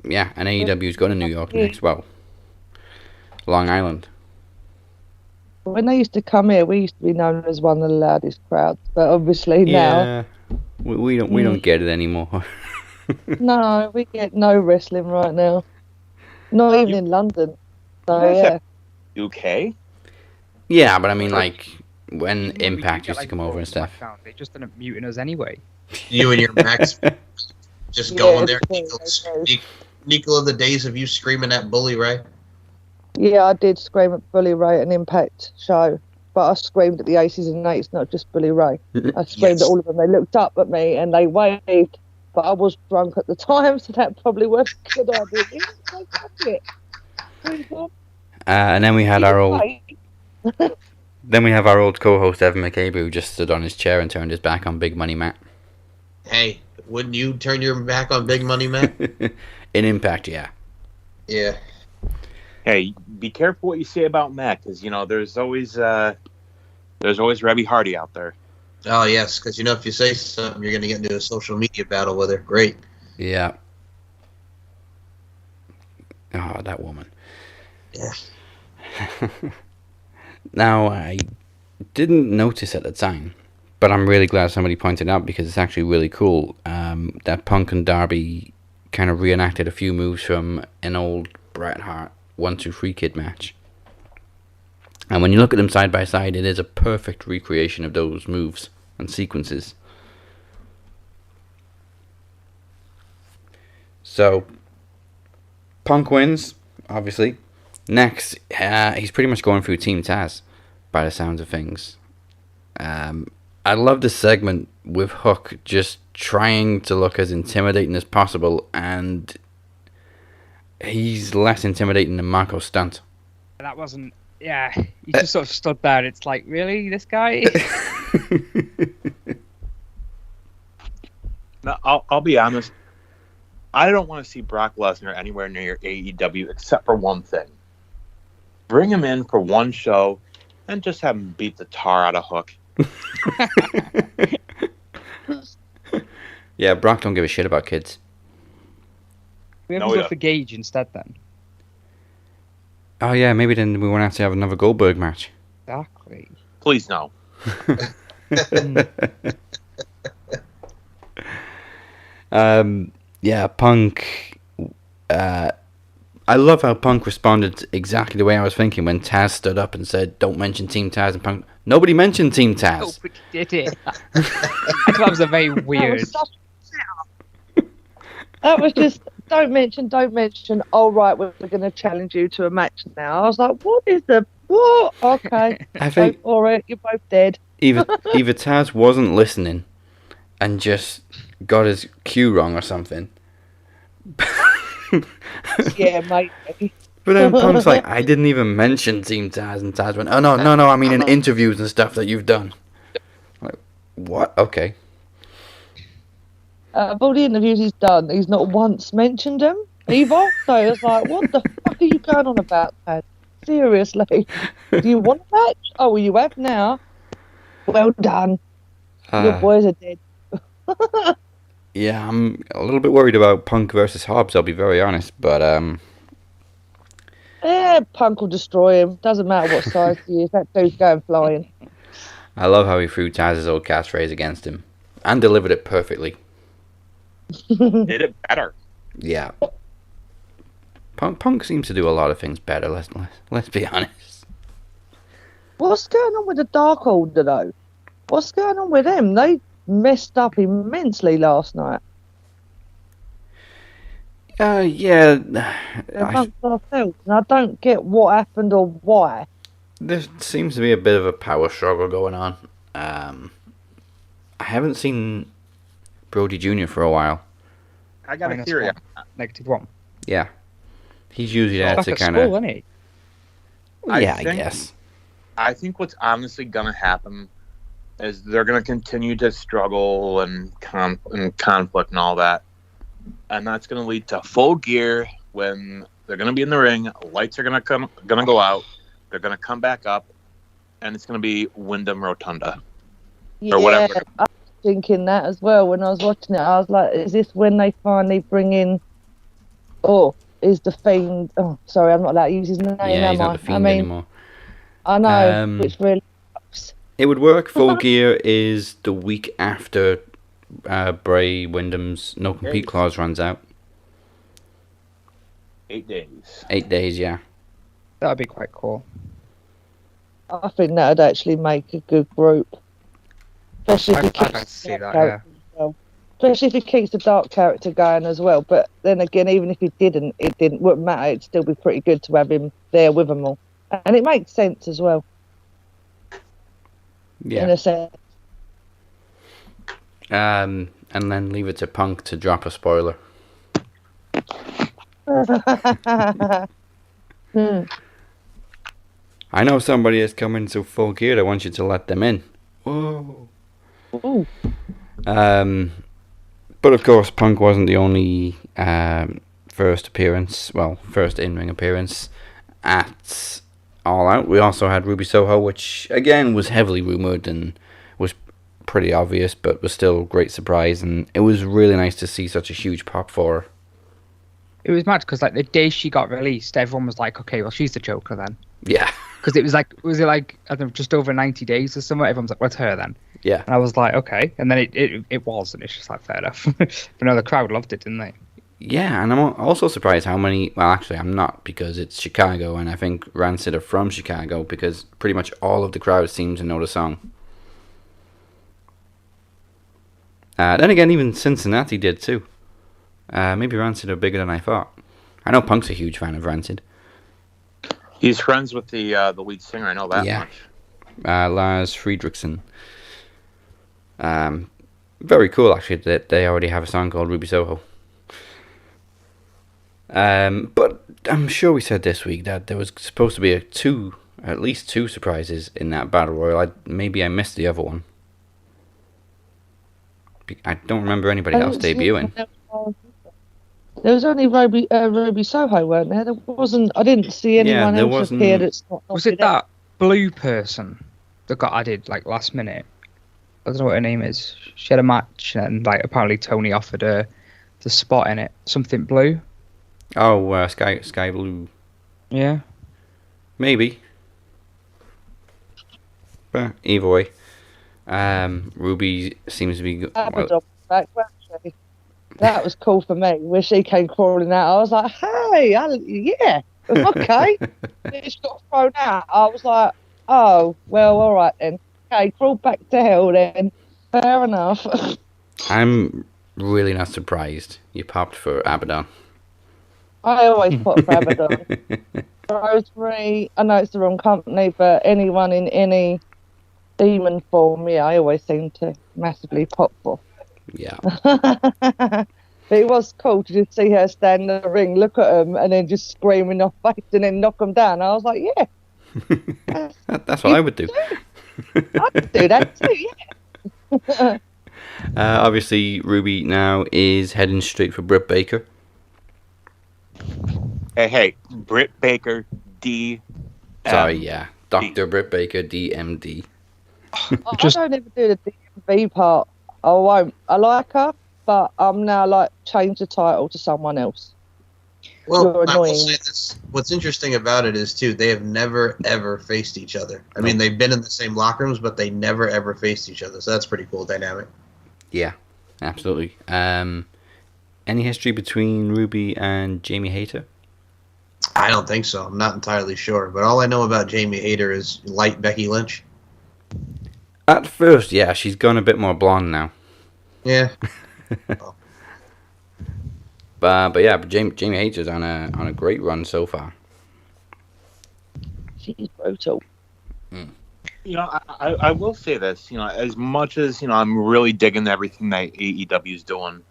Yeah, and AEW's going to New York next. Well, Long Island. When they used to come here, we used to be known as one of the loudest crowds. But obviously now, we don't get it anymore. no, we get no wrestling right now. Not even in London. So yeah. UK. Yeah, but I mean, like when Even when we Impact do used get, to come over and stuff. SmackDown, they just end up muting us anyway. You and your Max just going there. Nicola, the days of you screaming at Bully Ray. Yeah, I did scream at Bully Ray at an Impact show, but I screamed at the Aces and Eights, not just Bully Ray. I screamed at all of them. They looked up at me and they waved but I was drunk at the time, so that probably wasn't a good idea. Yeah, so fuck it. And then we had our old... Right. Then we have our old co-host Evan McCabe, who just stood on his chair and turned his back on Big Money Matt. Hey, wouldn't you turn your back on Big Money Matt? In Impact, yeah. Yeah. Hey, be careful what you say about Matt, because there's always Rebby Hardy out there. Oh yes, because if you say something, you're gonna get into a social media battle with her. Great. Yeah. Oh, that woman. Yeah. Now, I didn't notice at the time, but I'm really glad somebody pointed out because it's actually really cool that Punk and Darby kind of reenacted a few moves from an old Bret Hart 1-2-3 Kid match. And when you look at them side by side, it is a perfect recreation of those moves and sequences. So, Punk wins, obviously. Next, he's pretty much going through Team Taz, by the sounds of things. I love this segment with Hook just trying to look as intimidating as possible, and he's less intimidating than Marco Stunt. That wasn't... Yeah, he just sort of stood there, and it's like, really? This guy? No, I'll be honest. I don't want to see Brock Lesnar anywhere near AEW except for one thing. Bring him in for one show and just have him beat the tar out of Hook. Yeah, Brock don't give a shit about kids. We have to go for Gage instead then. Oh yeah, maybe then we won't have to have another Goldberg match. Exactly. Please no. Yeah, Punk. I love how Punk responded exactly the way I was thinking when Taz stood up and said, "Don't mention Team Taz." And Punk, nobody mentioned Team Taz. Nobody did it. That was a very weird. That was just don't mention. Oh right, we're going to challenge you to a match now. I was like, what? Okay, I think all right, you're both dead. either Taz wasn't listening and just got his cue wrong or something. Yeah, mate. But then Punk's like, I didn't even mention Team Taz, and Taz went, oh no, I mean in interviews and stuff that you've done. I'm like, what? Okay. Of all the interviews he's done, he's not once mentioned him either. So it's like, what the fuck are you going on about, Taz? Seriously? Do you want a match? Oh, well, you have now. Well done. Your boys are dead. Yeah, I'm a little bit worried about Punk versus Hobbs, I'll be very honest, but yeah, Punk will destroy him. Doesn't matter what size he is. That dude's going flying. I love how he threw Taz's old catchphrase against him and delivered it perfectly. Did it better. Yeah. Punk seems to do a lot of things better, let's be honest. What's going on with the Dark Order, though? What's going on with them? They messed up immensely last night. Yeah. Amongst ourselves, and I don't get what happened or why. There seems to be a bit of a power struggle going on. I haven't seen Brody Jr. for a while. I got a theory. -1. Yeah. He's usually there to kind of... of... I guess. I think what's honestly going to happen is they're going to continue to struggle and conflict and all that. And that's going to lead to Full Gear when they're going to be in the ring, lights are going to go out, they're going to come back up, and it's going to be Wyndham Rotunda. Yeah, or whatever. I was thinking that as well when I was watching it. I was like, is this when they finally bring in... Oh, is the Fiend... Oh, sorry, I'm not allowed to use his name, Yeah, he's not the Fiend anymore. I know, which really sucks. It would work. Full Gear is the week after Bray Wyndham's no-compete clause runs out. 8 days. 8 days, yeah. That would be quite cool. I think that would actually make a good group. Especially if he I'd keeps like to see the that, dark character as well. Especially if he keeps the dark character going as well. But then again, even if he didn't, wouldn't matter. It'd still be pretty good to have him there with them all. And it makes sense as well. Yeah. In a sense. And and then leave it to Punk to drop a spoiler. I know somebody is coming to Full Gear. I want you to let them in. Whoa. Ooh. But of course, Punk wasn't the only first in-ring appearance at All Out. We also had Ruby Soho, which again was heavily rumoured and was pretty obvious, but was still a great surprise. And it was really nice to see such a huge pop for her. It was mad because like the day she got released, everyone was like, "Okay, well she's the Joker then." Yeah. Because it was like, I don't know, just over 90 days or something. Everyone's like, "What's her then?" Yeah. And I was like, "Okay," and then it was, and it's just like fair enough. But no, the crowd loved it, didn't they? Yeah, and I'm also surprised how many. Well, actually, I'm not, because it's Chicago, and I think Rancid are from Chicago, because pretty much all of the crowd seem to know the song. Then again, even Cincinnati did too. Maybe Rancid are bigger than I thought. I know Punk's a huge fan of Rancid. He's friends with the lead singer. I know that much. Lars Friedrichsen. Very cool, actually, that they already have a song called Ruby Soho. But I'm sure we said this week that there was supposed to be at least two surprises in that Battle Royal. Maybe I missed the other one. I don't remember anybody else debuting. There was only Ruby Soho, weren't there? There wasn't. I didn't see anyone else appear that's not. Was it that blue person that got added like last minute? I don't know what her name is. She had a match, and like apparently Tony offered her the spot in it. Something blue. Oh, Sky Blue. Yeah. Maybe. But either way, Ruby seems to be. That was cool for me. When she came crawling out, I was like, "Hey, yeah, okay." She got thrown out. I was like, "Oh, well, all right then. Okay, crawl back to hell then. Fair enough." I'm really not surprised you popped for Abaddon. I always put for Abaddon. Rosemary, I know it's the wrong company, but anyone in any demon form, yeah, I always seem to massively pop for. Yeah. But it was cool to just see her stand in the ring, look at them, and then just scream in their face and then knock them down. I was like, yeah. That's what I would do. I'd do that too, yeah. Obviously, Ruby now is heading straight for Britt Baker. Hey, Britt Baker, D. Sorry, yeah. Dr. Britt Baker, DMD. I don't ever do the DMV part. I won't. I like her, but I'm now like change the title to someone else. Well, I will say this. What's interesting about it is too, they have never ever faced each other. I mean, they've been in the same locker rooms, but they never ever faced each other. So that's pretty cool dynamic. Yeah, absolutely. Any history between Ruby and Jamie Hayter? I don't think so. I'm not entirely sure, but all I know about Jamie Hayter is light Becky Lynch. At first, yeah, she's gone a bit more blonde now. Yeah. But yeah, Jamie Hayter's on a great run so far. She's brutal. You know, I will say this. You know, as much as I'm really digging everything that AEW is doing,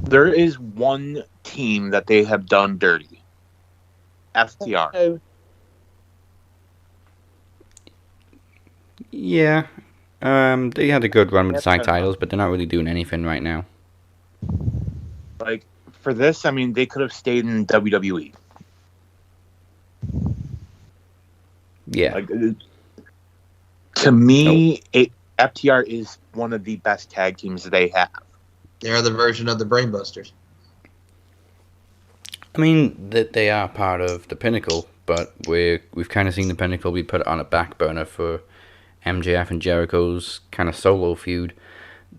there is one team that they have done dirty. FTR. Yeah, they had a good run with the tag titles, but they're not really doing anything right now. Like, for this, I mean, they could have stayed in WWE. Yeah. Like, to me, FTR is one of the best tag teams they have. They're the version of the Brainbusters. I mean, that they are part of the Pinnacle, but we've kind of seen the Pinnacle be put on a back burner for MJF and Jericho's kind of solo feud.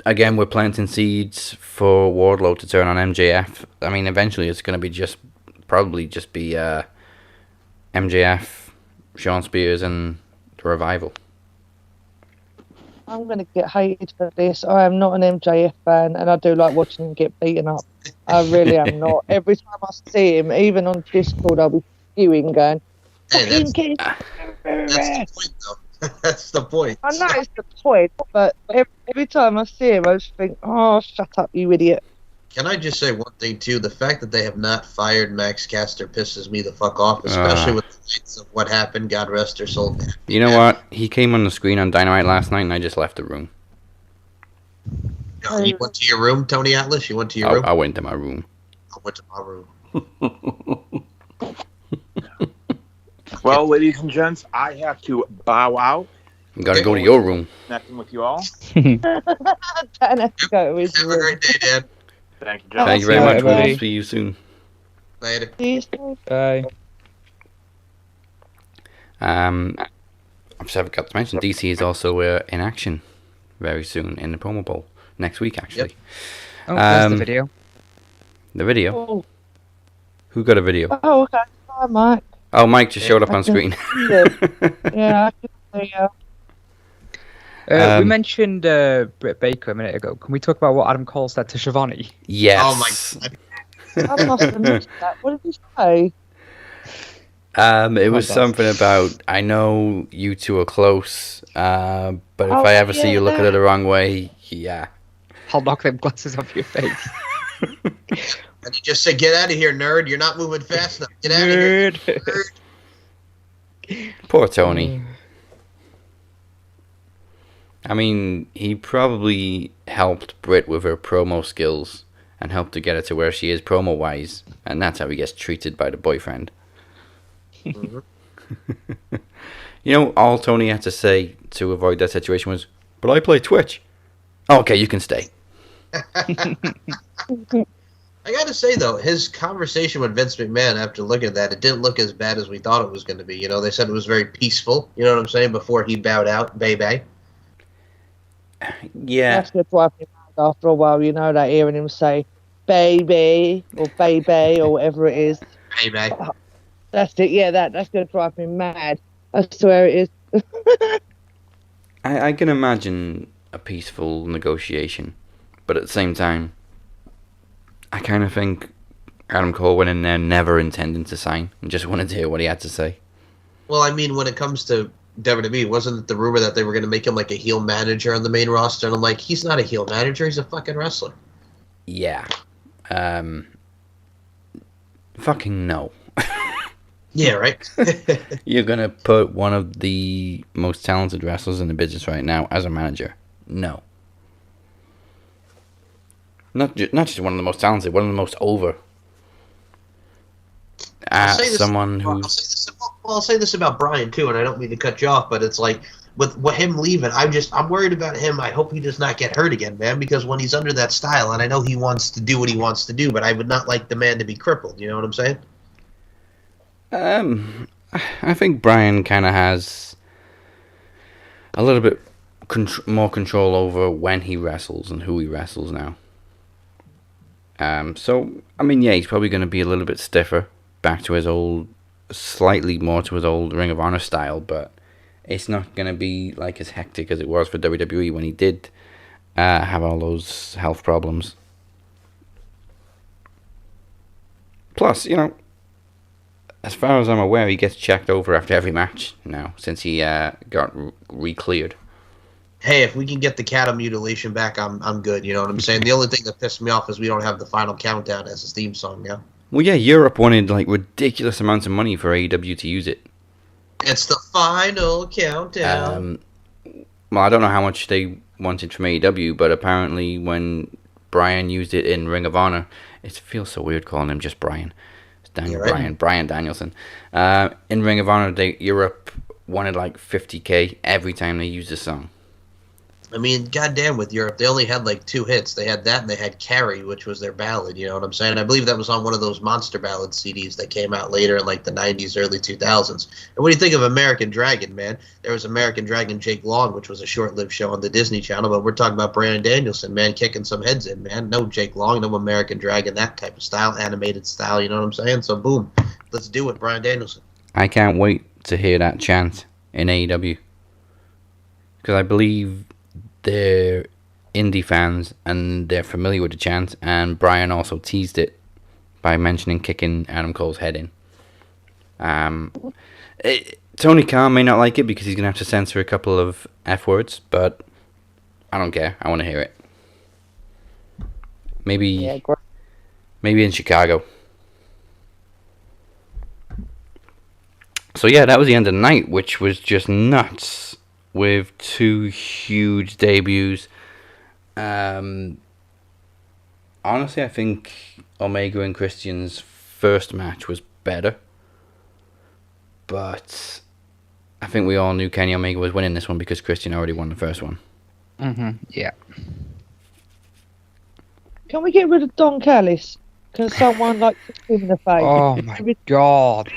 Again, we're planting seeds for Wardlow to turn on MJF. I mean, eventually it's going to be probably just be MJF, Sean Spears, and the Revival. I'm going to get hated for this. I am not an MJF fan, and I do like watching him get beaten up. I really am not. Every time I see him, even on Discord, I'll be spewing, going, Hey, that's the point, though. That's the point. I know it's the point, but every time I see him, I just think, oh, shut up, you idiot. Can I just say one thing, too? The fact that they have not fired Max Caster pisses me the fuck off, especially with the lights of what happened. God rest her soul. You know what? He came on the screen on Dynamite last night, and I just left the room. Oh, you went to your room, Tony Atlas? You went to your room? I went to my room. I went to my room. Well, ladies and gents, I have to bow out. You gotta go to your room. Connecting with you all. Dan has to go to his Have a room. great day, Dan. Thank you, gentlemen. Thank you very Bye, much. We'll everybody. see you soon. Later. Bye. I've just forgot to mention, DC is also in action very soon in the Promo Bowl next week, actually. Oh, there's the Um, video. The video. Oh, Who got a video? oh, okay. Hi, Mike. Oh, Mike just showed up on screen. Yeah, I can see you. We mentioned Britt Baker a minute ago. Can we talk about what Adam Cole said to Shivani? Yes. Oh, my God. I must have missed that. What did he say? It was God. something about, I know you two are close, but if Oh, I ever see yeah, you look at that. it the wrong way, yeah. I'll knock them glasses off your face. And you just say, get out of here, nerd. You're not moving fast enough. Get out of here. Nerd. Nerd. Poor Tony. I mean, he probably helped Britt with her promo skills and helped to get her to where she is promo-wise, and that's how he gets treated by the boyfriend. Mhm. You know, all Tony had to say to avoid that situation was, but I play Twitch. Okay, you can stay. I gotta say, though, his conversation with Vince McMahon after looking at that, it didn't look as bad as we thought it was going to be. You know, they said it was very peaceful, you know what I'm saying, before he bowed out, baby. Yeah. That's going to drive me mad after a while, you know, that hearing him say, baby, or baby, or whatever it is. Baby. That's it, yeah, that's going to drive me mad. I swear it is. I can imagine a peaceful negotiation, but at the same time, I kind of think Adam Cole went in there never intending to sign and just wanted to hear what he had to say. Well, I mean, when it comes to WWE, wasn't it the rumor that they were going to make him like a heel manager on the main roster? And I'm like, he's not a heel manager, he's a fucking wrestler. Yeah. Fucking no. Yeah, right? You're going to put one of the most talented wrestlers in the business right now as a manager? No. Not just one of the most talented, one of the most over. I'll say this- Someone I'll who's... say this, well, I'll say this about Bryan, too, and I don't mean to cut you off, but it's like, with him leaving, I'm worried about him. I hope he does not get hurt again, man, because when he's under that style, and I know he wants to do what he wants to do, but I would not like the man to be crippled, you know what I'm saying? I think Bryan kind of has a little bit more control over when he wrestles and who he wrestles now. So, I mean, yeah, he's probably going to be a little bit stiffer, back to his old, slightly more to his old Ring of Honor style, but it's not going to be like as hectic as it was for WWE when he did have all those health problems. Plus, you know, as far as I'm aware, he gets checked over after every match now, since he got re-cleared. Hey, if we can get the cattle mutilation back, I'm good, you know what I'm saying? The only thing that pissed me off is we don't have the final countdown as his theme song, yeah? Well, yeah, Europe wanted like ridiculous amounts of money for AEW to use it. It's the final countdown. Well, I don't know how much they wanted from AEW, but apparently when Bryan used it in Ring of Honor, it feels so weird calling him just Bryan. It's Daniel You're right. Bryan, Bryan Danielson. In Ring of Honor, Europe wanted like 50K every time they used the song. I mean, goddamn, with Europe, they only had like 2 hits. They had that and they had Carrie, which was their ballad, you know what I'm saying? I believe that was on one of those Monster Ballad CDs that came out later in like the 90s, early 2000s. And what do you think of American Dragon, man? There was American Dragon Jake Long, which was a short-lived show on the Disney Channel, but we're talking about Bryan Danielson, man, kicking some heads in, man. No Jake Long, no American Dragon, that type of style, animated style, you know what I'm saying? So, boom, let's do it, Bryan Danielson. I can't wait to hear that chant in AEW. Because I believe they're indie fans and they're familiar with the chant, and Bryan also teased it by mentioning kicking Adam Cole's head in. Tony Khan may not like it because he's going to have to censor a couple of F words, but I don't care. I want to hear it. Maybe in Chicago. So yeah, that was the end of the night, which was just nuts, with 2 huge debuts. Honestly, I think Omega and Christian's first match was better, but I think we all knew Kenny Omega was winning this one because Christian already won the first one. Yeah. Can we get rid of Don Callis? Can someone like kick him in the face? Oh my god.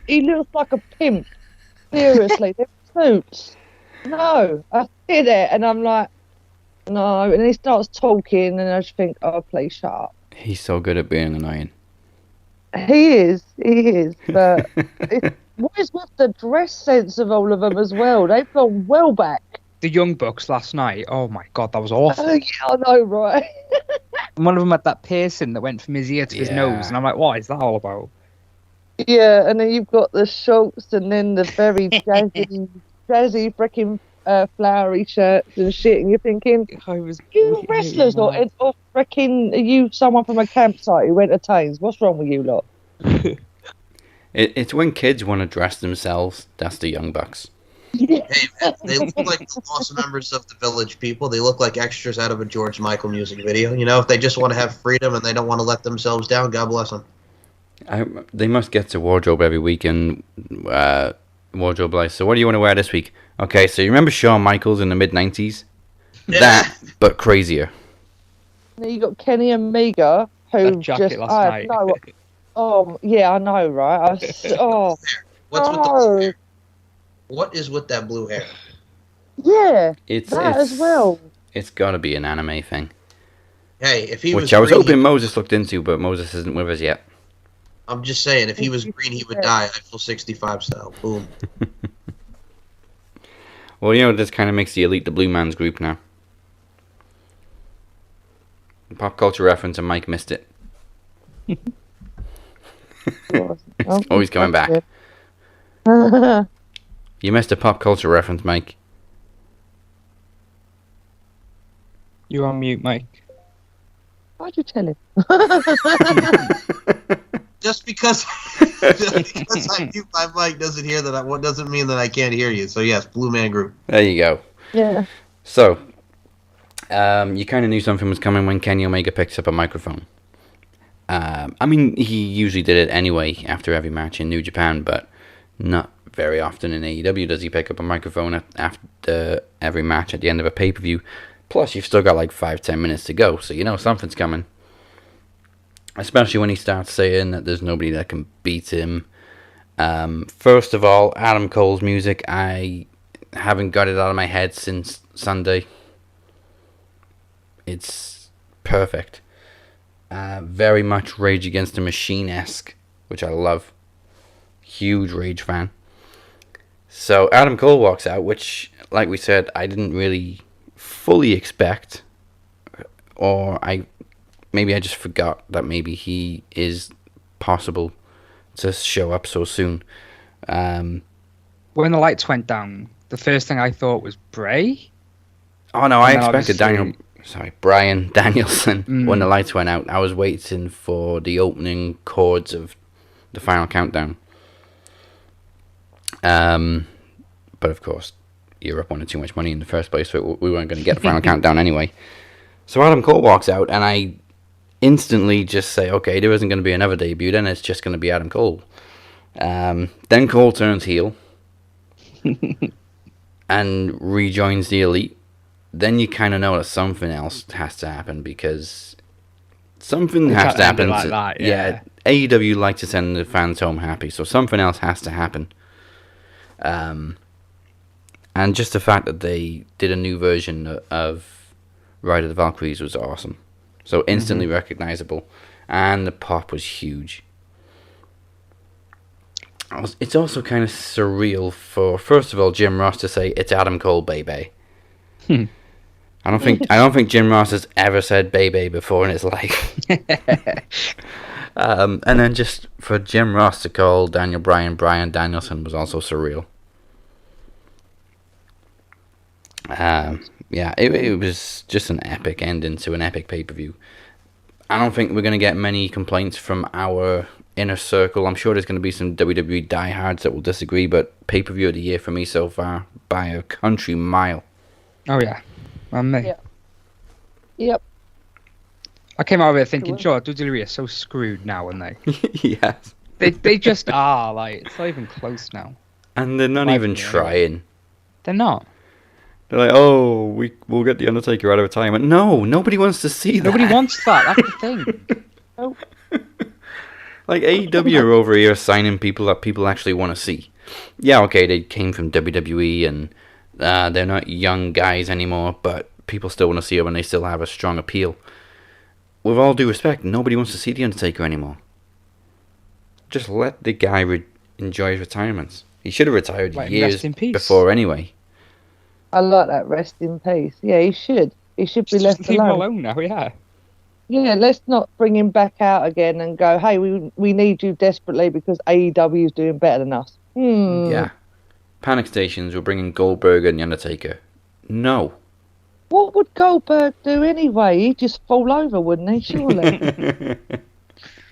He looks like a pimp. Seriously, they're suits. No, I did it, and I'm like, no. And he starts talking, and I just think, oh, please shut up. He's so good at being annoying. He is. But what is with the dress sense of all of them as well? They've gone well back. The Young Bucks last night, oh my god, that was awful. Oh, yeah, I know, right? One of them had that piercing that went from his ear to his nose, and I'm like, what is that all about? Yeah, and then you've got the shorts, and then the very jazzy freaking flowery shirts and shit, and you're thinking, you wrestlers or freaking, are you someone from a campsite who entertains? What's wrong with you lot? It's when kids want to dress themselves, that's the Young Bucks. Yeah. Hey, man, they look like the lost members of the Village People. They look like extras out of a George Michael music video. You know, if they just want to have freedom and they don't want to let themselves down, God bless them. They must get to wardrobe every week and wardrobe life. So what do you want to wear this week? Okay, so you remember Shawn Michaels in the mid-90s? Yeah. That, but crazier. Then you got Kenny Omega, who That jacket last night. No, oh, yeah, I know, right? What's with the blue hair? What is with that blue hair? Yeah, It's as well. It's got to be an anime thing. Hey, if he Which was I was green, hoping Moses looked into, but Moses isn't with us yet. I'm just saying, if he was green, he would die. Eiffel 65 style. Boom. Well, you know, this kind of makes the Elite the Blue Man's group now. Pop culture reference, and Mike missed it. It's always coming back. You missed a pop culture reference, Mike. You're on mute, Mike. Why'd you tell him? Just because I mute my mic doesn't mean that I can't hear you. So yes, Blue Man Group. There you go. Yeah. So, you kind of knew something was coming when Kenny Omega picks up a microphone. I mean, he usually did it anyway after every match in New Japan, but not very often in AEW does he pick up a microphone after every match at the end of a pay-per-view. Plus, you've still got like 5-10 minutes to go, so you know something's coming. Especially when he starts saying that there's nobody that can beat him. First of all, Adam Cole's music, I haven't got it out of my head since Sunday. It's perfect. Very much Rage Against the Machine-esque, which I love. Huge Rage fan. So Adam Cole walks out, which, like we said, I didn't really fully expect. Or maybe I just forgot that maybe he is possible to show up so soon. When the lights went down, the first thing I thought was Bray. Oh no, I expected Bryan Danielson when the Mm. lights went out. I was waiting for the opening chords of the final countdown. But of course, Europe wanted too much money in the first place, so we weren't going to get the final countdown anyway. So Adam Cole walks out, and I instantly just say, okay, there isn't going to be another debut, then it's just going to be Adam Cole. Then Cole turns heel and rejoins the Elite. Then you kind of know that something else has to happen, because something has to happen. Like that, yeah. AEW like to send the fans home happy, so something else has to happen. And just the fact that they did a new version of Ride of the Valkyries was awesome. So instantly recognizable. And the pop was huge. It's also kind of surreal for, first of all, Jim Ross to say, it's Adam Cole, baby. I don't think Jim Ross has ever said baby before in his life. And then just for Jim Ross to call Daniel Bryan Bryan Danielson was also surreal. Yeah, it was just an epic ending to an epic pay-per-view. I don't think we're going to get many complaints from our inner circle. I'm sure there's going to be some WWE diehards that will disagree, but pay-per-view of the year for me so far by a country mile. Oh yeah, and me. Yeah. Yep. I came out of it thinking, sure, WWE are so screwed now, aren't they? Yes. They just are. Like, it's not even close now. And they're not even trying. They're not. They're like, oh, we'll get The Undertaker out of retirement. No, nobody wants to see that. Nobody wants that. That's the thing. Oh. Like, AEW are over here signing people that people actually want to see. Yeah, okay, they came from WWE and they're not young guys anymore, but people still want to see them and they still have a strong appeal. With all due respect, nobody wants to see The Undertaker anymore. Just let the guy enjoy his retirement. He should have retired years before anyway. I like that, rest in peace. Yeah, he should. He should be left leave him alone. alone now, yeah. Yeah, let's not bring him back out again and go, hey, we need you desperately because AEW is doing better than us. Yeah. Panic stations were bringing Goldberg and The Undertaker. No. What would Goldberg do anyway? He'd just fall over, wouldn't he? Surely.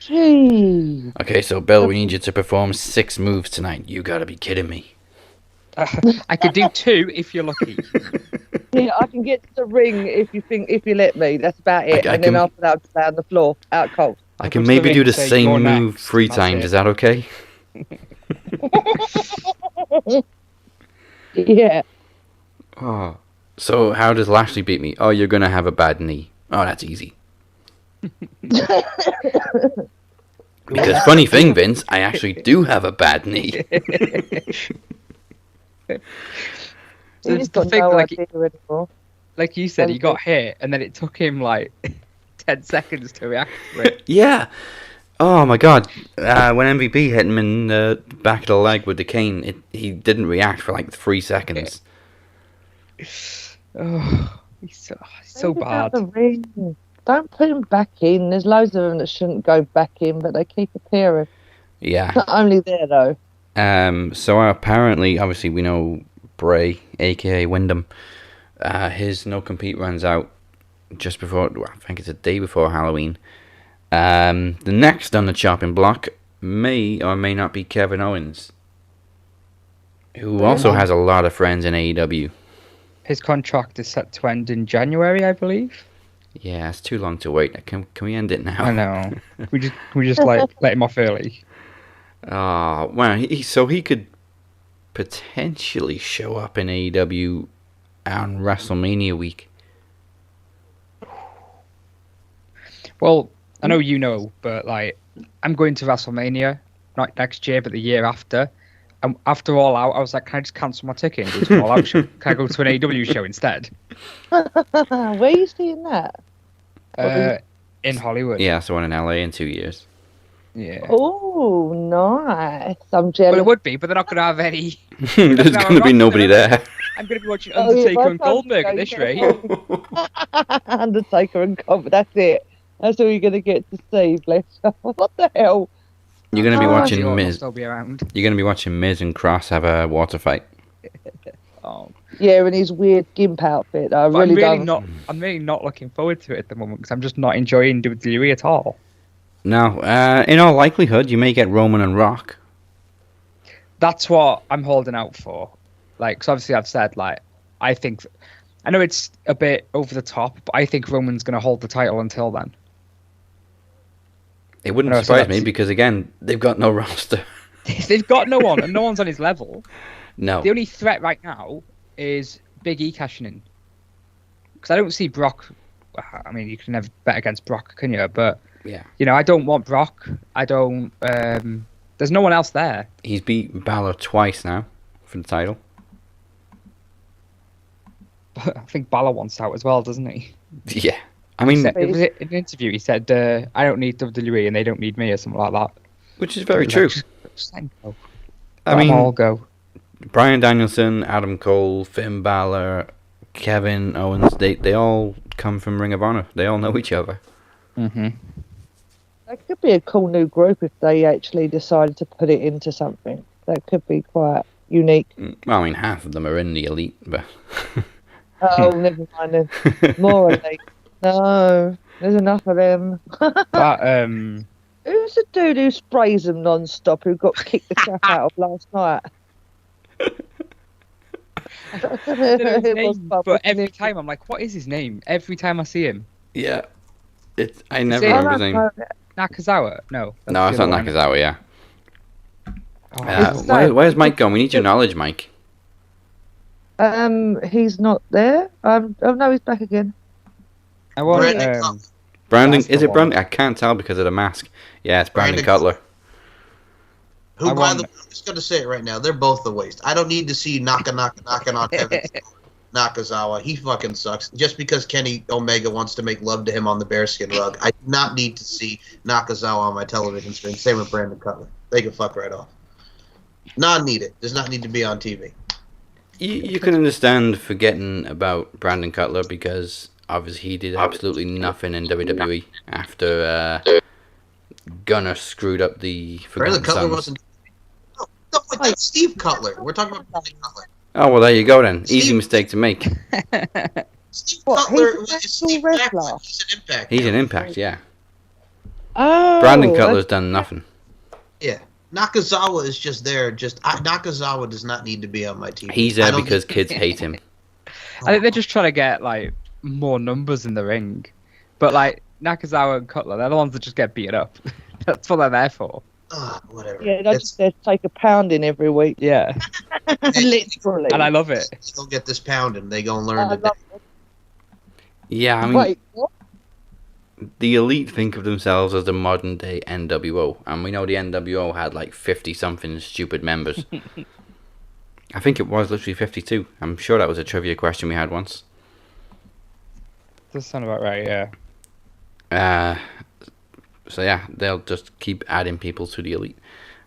Gee. Okay, so Bill, we need you to perform 6 moves tonight. You gotta be kidding me. I could do 2 if you're lucky. Yeah, I can get to the ring if you let me. That's about it. Then after that, I'll just lay on the floor, out cold. I can maybe do the same move 3 times. Is that okay? Yeah. Oh. So how does Lashley beat me? Oh, you're gonna have a bad knee. Oh, that's easy. Because funny thing, Vince, I actually do have a bad knee. He's got no idea anymore. Like you said, he got hit, and then it took him like 10 seconds to react to it. Yeah. Oh my God. When MVP hit him in the back of the leg with the cane, he didn't react for like 3 seconds. Oh, he's so bad. The ring. Don't put him back in. There's loads of them that shouldn't go back in, but they keep appearing. Yeah. Not only there though. So apparently, obviously, we know Bray, aka Wyndham. His no compete runs out just before. Well, I think it's a day before Halloween. The next on the chopping block may or may not be Kevin Owens, who also has a lot of friends in AEW. His contract is set to end in January, I believe. Yeah, it's too long to wait. Can we end it now? I know. we just like let him off early. Oh, well, he could potentially show up in AEW on WrestleMania week. Well, I know you know, but like I'm going to WrestleMania not next year, but the year after. And after All Out, I was like, can I just cancel my ticket and go to an All Out show? Can I go to an AEW show instead? Where are you seeing that? In Hollywood. Yeah, so one in LA in 2 years. Yeah. Oh, nice. I'm jealous. Well, it would be, but they're not going to have any. There's going to be nobody there. I'm going to be watching Undertaker and Goldberg at this rate. Undertaker and Goldberg, that's it. That's all you're going to get to see, bless you. What the hell? You're going to be watching Miz. Still be around. You're going to be watching Miz and Cross have a water fight. Oh. Yeah, in his weird gimp outfit. I'm really not looking forward to it at the moment because I'm just not enjoying WWE at all. No, in all likelihood, you may get Roman and Rock. That's what I'm holding out for. Like, cause obviously I've said, like, I know it's a bit over the top, but I think Roman's going to hold the title until then. It wouldn't surprise me because, again, they've got no roster. They've got no one, and no one's on his level. No. The only threat right now is Big E cashing in. Because I don't see Brock. I mean, you can never bet against Brock, can you? But, yeah, you know, I don't want Brock. I don't. There's no one else there. He's beat Balor twice now for the title. But I think Balor wants out as well, doesn't he? Yeah. I mean, it was in an interview. He said, "I don't need WWE, and they don't need me," or something like that. Which is very true. I mean, all go. Bryan Danielson, Adam Cole, Finn Balor, Kevin Owens. They all come from Ring of Honor. They all know each other. Mm-hmm. That could be a cool new group if they actually decided to put it into something. That could be quite unique. Well, I mean, half of them are in the Elite, but Oh, never mind then. More elite. No, there's enough of them. But Who's the dude who sprays them non-stop who got kicked the crap out of last night? I don't know his It was name, fun, but wasn't every it? time I'm like, what is his name? Every time I see him. Yeah. I never it- remember his name. Nakazawa? No. No, that's it's the not other one. Nakazawa, yeah. Oh, It's like- Where's Mike gone? We need your knowledge, Mike. He's not there. Oh no, he's back again. I want Brandon Cutler. Brandon, That's is the it one. Brandon? I can't tell because of the mask. Yeah, it's Brandon Brandon Cutler. Who, I by want- the way, I'm just going to say it right now. They're both the waste. I don't need to see knocking on Evan's door. Nakazawa. He fucking sucks. Just because Kenny Omega wants to make love to him on the bearskin rug, I do not need to see Nakazawa on my television screen. Same with Brandon Cutler. They can fuck right off. Not needed. Does not need to be on TV. You can understand forgetting about Brandon Cutler because obviously he did absolutely nothing in WWE after Gunner screwed up the Brandon Forgotten Cutler Sons. wasn't. No, wait, that's Steve Cutler. We're talking about Brandon Cutler. Oh, well, there you go then. Easy Steve- mistake to make. Steve What, Cutler he's an is actual Steve wrestler? Backlund. He's an Impact. He's now. an Impact, yeah. Oh, Brandon Cutler's done nothing. Yeah. Nakazawa is just there. Nakazawa does not need to be on my TV. He's I there don't because need- kids hate him. I think they're just trying to get like more numbers in the ring. But like Nakazawa and Cutler, they're the ones that just get beaten up. That's what they're there for. Whatever. Yeah, they It's- just there to take a pounding every week. Yeah. Literally. And I love it. They go get this pound and they go and learn I to love it. Yeah, I mean, Wait, what? the Elite think of themselves as the modern day NWO, and we know the NWO had like 50-something stupid members. I think it was literally 52. I'm sure that was a trivia question we had once. Does sound about right, yeah. So yeah, they'll just keep adding people to the Elite.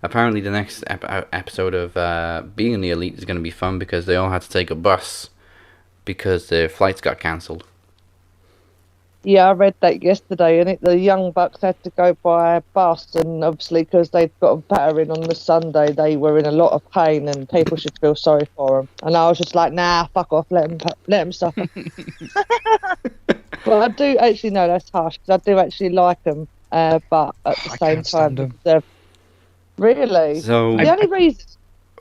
Apparently the next episode of Being in the Elite is going to be fun because they all had to take a bus because their flights got cancelled. Yeah, I read that yesterday, and the Young Bucks had to go by bus, and obviously because they'd got a battering on the Sunday, they were in a lot of pain, and people should feel sorry for them. And I was just like, nah, fuck off, let them suffer. But I do actually know that's harsh because I do actually like them, but at the I same can't time, stand 'em. really, So the only reason,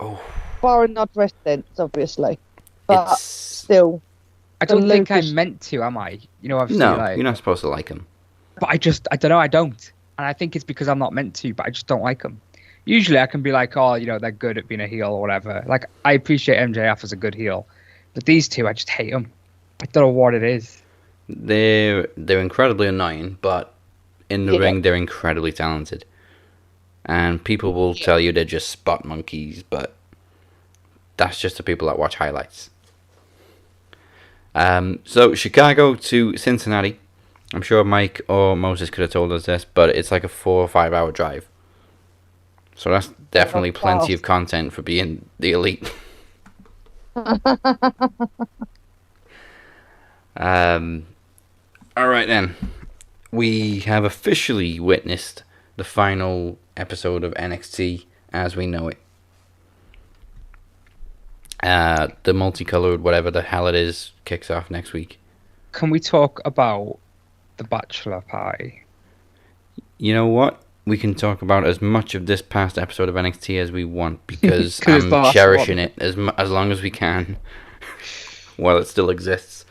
oh, barring not rest dents, obviously, but it's still, I don't The think I'm Lucas- meant to, am I? You know, obviously, no, like, you're not supposed to like them. but I don't know, I don't. And I think it's because I'm not meant to, but I just don't like them. Usually I can be like, oh, you know, they're good at being a heel or whatever. Like, I appreciate MJF as a good heel. But these two, I just hate them. I don't know what it is. They're incredibly annoying, but in the Yeah. ring they're incredibly talented. And people will tell you they're just spot monkeys, but that's just the people that watch highlights. So Chicago to Cincinnati. I'm sure Mike or Moses could have told us this, but it's like a 4 or 5 hour drive. So that's definitely plenty of content for being the Elite. Alright then. We have officially witnessed the final episode of NXT as we know it. The multicolored, whatever the hell it is, kicks off next week. Can we talk about the bachelor party? You know what? We can talk about as much of this past episode of NXT as we want because 'Cause it's the I'm last cherishing one. it as long as we can while it still exists.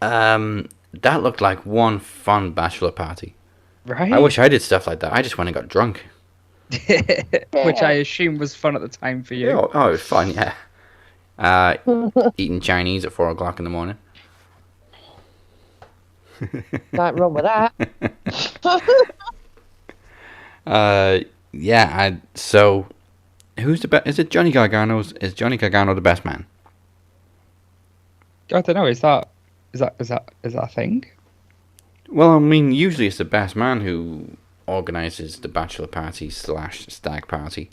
That looked like one fun bachelor party. Right? I wish I did stuff like that. I just went and got drunk. Which I assume was fun at the time for you. Oh, it was fun, yeah. Eating Chinese at 4 o'clock in the morning. nothing wrong with that. Yeah. So, who's the best? Is it Johnny Gargano's? Is Johnny Gargano the best man? I don't know. Is that a thing? Well, I mean, usually it's the best man who organises the bachelor party / stag party.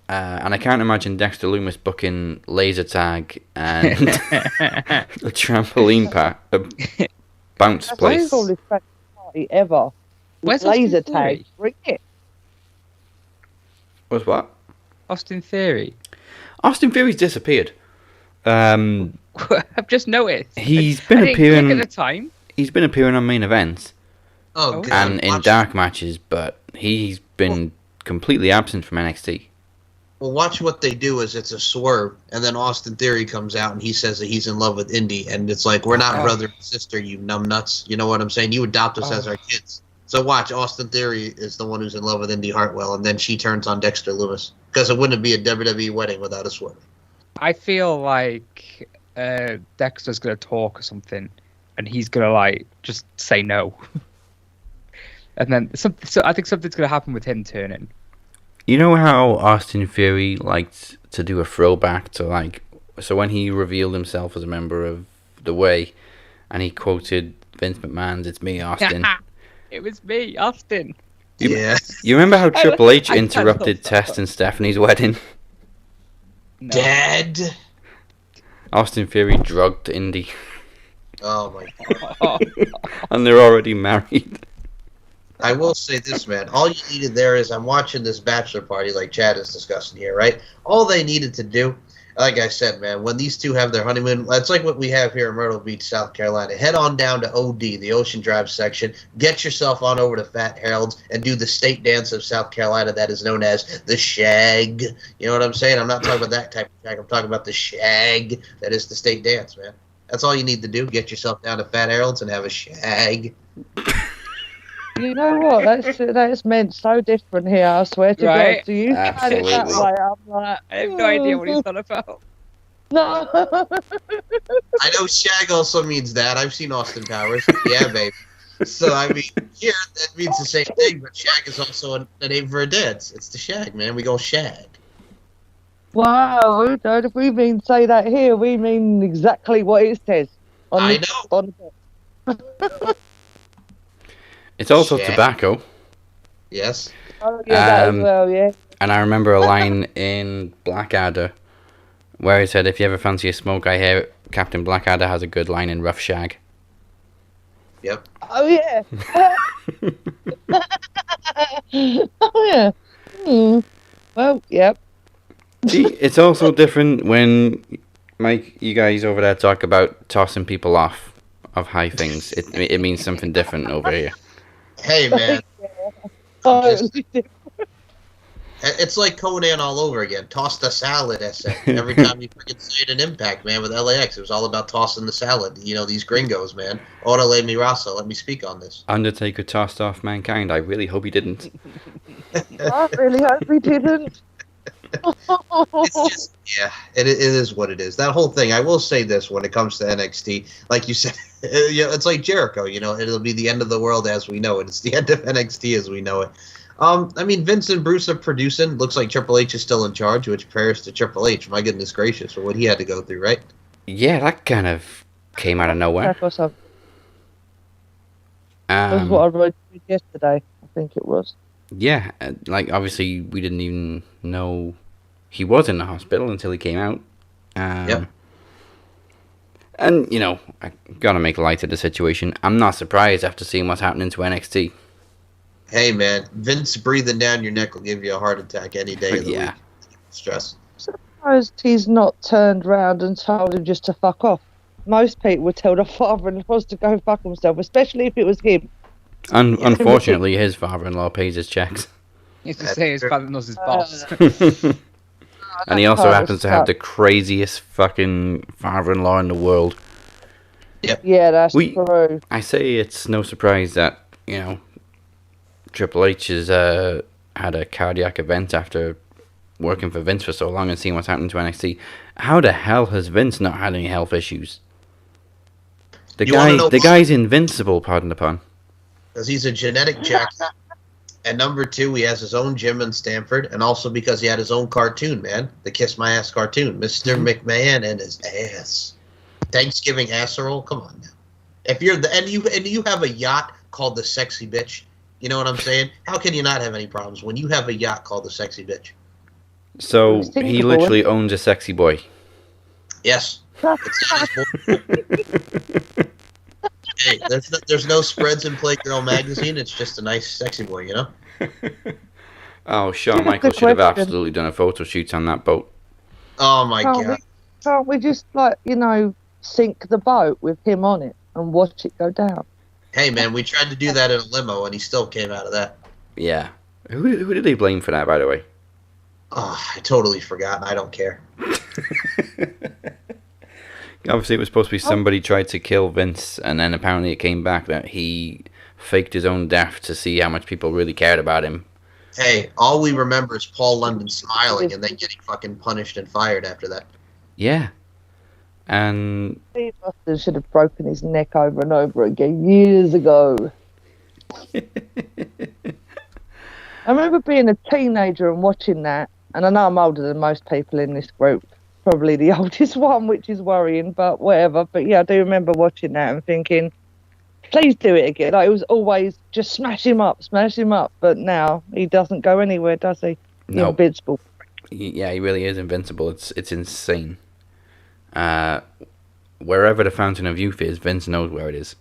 And I can't imagine Dexter Lumis booking laser tag and the trampoline bounce That's place. the coolest party ever. Where's Laser Austin Theory? tag? Bring it. Was what? Austin Theory. Austin Theory's disappeared. I've just noticed. He's been I didn't click appearing. at the time. He's been appearing on main events Oh, Oh. God. and in watch, dark matches, but he's been completely absent from NXT. well, watch what they do is it's a swerve, and then Austin Theory comes out and he says that he's in love with Indy, and it's like, we're not Oh. brother and sister, you numbnuts. You know what I'm saying? You adopt us as our kids. So watch, Austin Theory is the one who's in love with Indy Hartwell, and then she turns on Dexter Lewis. Because it wouldn't be a WWE wedding without a swerve. I feel like Dexter's gonna talk or something, and he's gonna like just say no. And then so I think something's gonna happen with him turning. You know how Austin Theory liked to do a throwback to like, so when he revealed himself as a member of The Way, and he quoted Vince McMahon's "It's me, Austin." It was me, Austin. Yeah. You remember how Triple H I interrupted love that Test and Stephanie's wedding? No. Dad. Austin Theory drugged Indy, Oh, my God. Oh, and they're already married. I will say this, man. All you needed there is I'm watching this bachelor party like Chad is discussing here, right? All they needed to do, like I said, man, when these two have their honeymoon, that's like what we have here in Myrtle Beach, South Carolina. Head on down to OD, the Ocean Drive section. Get yourself on over to Fat Harold's and do the state dance of South Carolina that is known as the shag. You know what I'm saying? I'm not talking about that type of shag. I'm talking about the shag that is the state dance, man. That's all you need to do. Get yourself down to Fat Harold's and have a shag. You know what? That's meant so different here. I swear to Right? God. Do you had it that Absolutely. way? I'm like, I have no idea what he's on about. No. I know shag also means that. I've seen Austin Powers. Yeah, baby. So, I mean, here, that means the same thing, but shag is also a name for a dance. It's the shag, man. We go shag. Wow. If we say that here, we mean exactly what it says. I the- know. on the- It's also Shag. tobacco. Yes. Oh, yeah, that as well, yeah. And I remember a line in Blackadder where he said, "If you ever fancy a smoke, I hear Captain Blackadder has a good line in Rough Shag." Yep. Oh, yeah. Oh, yeah. Well, yep. See, it's also different when, Mike, you guys over there talk about tossing people off of high things. It means something different over here. Hey, man. Oh, It's like Conan all over again. Toss the salad essay. Every time you freaking say it in Impact, man, with LAX, it was all about tossing the salad. You know, these gringos, man. Orale mi raza. Let me speak on this. Undertaker tossed off Mankind. I really hope he didn't. I really hope we didn't. It's just, yeah, it is what it is. That whole thing, I will say this when it comes to NXT, like you said, it's like Jericho, you know, it'll be the end of the world as we know it. It's the end of NXT as we know it. I mean, Vince and Bruce are producing. Looks like Triple H is still in charge, which prayers to Triple H. My goodness gracious, for what he had to go through, right? Yeah, that kind of came out of nowhere. That was what I wrote yesterday, I think it was. Yeah, like obviously we didn't even know he was in the hospital until he came out. Yep. And, you know, I gotta make light of the situation. I'm not surprised after seeing what's happening to NXT. Hey, man, Vince breathing down your neck will give you a heart attack any day of the Yeah. week. Stress. Surprised he's not turned round and told him just to fuck off. Most people would tell the father-in-law to go fuck himself, especially if it was him. Unfortunately, his father-in-law pays his checks. He used to say his father-in-law's his boss. And he also That happens to have was the craziest fucking father-in-law in the world. Yeah, that's We- true. I say it's no surprise that, you know, Triple H has had a cardiac event after working for Vince for so long and seeing what's happening to NXT. How the hell has Vince not had any health issues? The You wanna know why? guy's invincible, pardon the pun. Because he's a genetic jackpot. And number two, he has his own gym in Stanford, and also because he had his own cartoon, man, the Kiss My Ass cartoon, Mr. McMahon and his ass. Thanksgiving casserole, come on now. If you're and you have a yacht called the Sexy Bitch, you know what I'm saying? How can you not have any problems when you have a yacht called the Sexy Bitch? So It's he thinkable. literally owns a sexy boy. Yes. It's not his boy. Hey, there's no spreads in Playgirl magazine. It's just a nice sexy boy, you know. Oh, Shawn Give us Michaels the should have question. absolutely done a photo shoot on that boat. Oh my Can't god. Can't we just, like, you know, sink the boat with him on it and watch it go down. Hey, man, we tried to do that in a limo, and he still came out of that. Yeah. Who did they blame for that, by the way? Oh, I totally forgot, and I don't care. Obviously, it was supposed to be somebody tried to kill Vince, and then apparently it came back that he faked his own death to see how much people really cared about him. Hey, all we remember is Paul London smiling and then getting fucking punished and fired after that. Yeah. And Steve Austin should have broken his neck over and over again years ago. I remember being a teenager and watching that, and I know I'm older than most people in this group. Probably the oldest one, which is worrying, but whatever. But yeah, I do remember watching that and thinking, please do it again. Like, it was always just smash him up. But now he doesn't go anywhere, does he? No. Invincible. Yeah, he really is invincible. It's insane. Wherever the Fountain of Youth is, Vince knows where it is.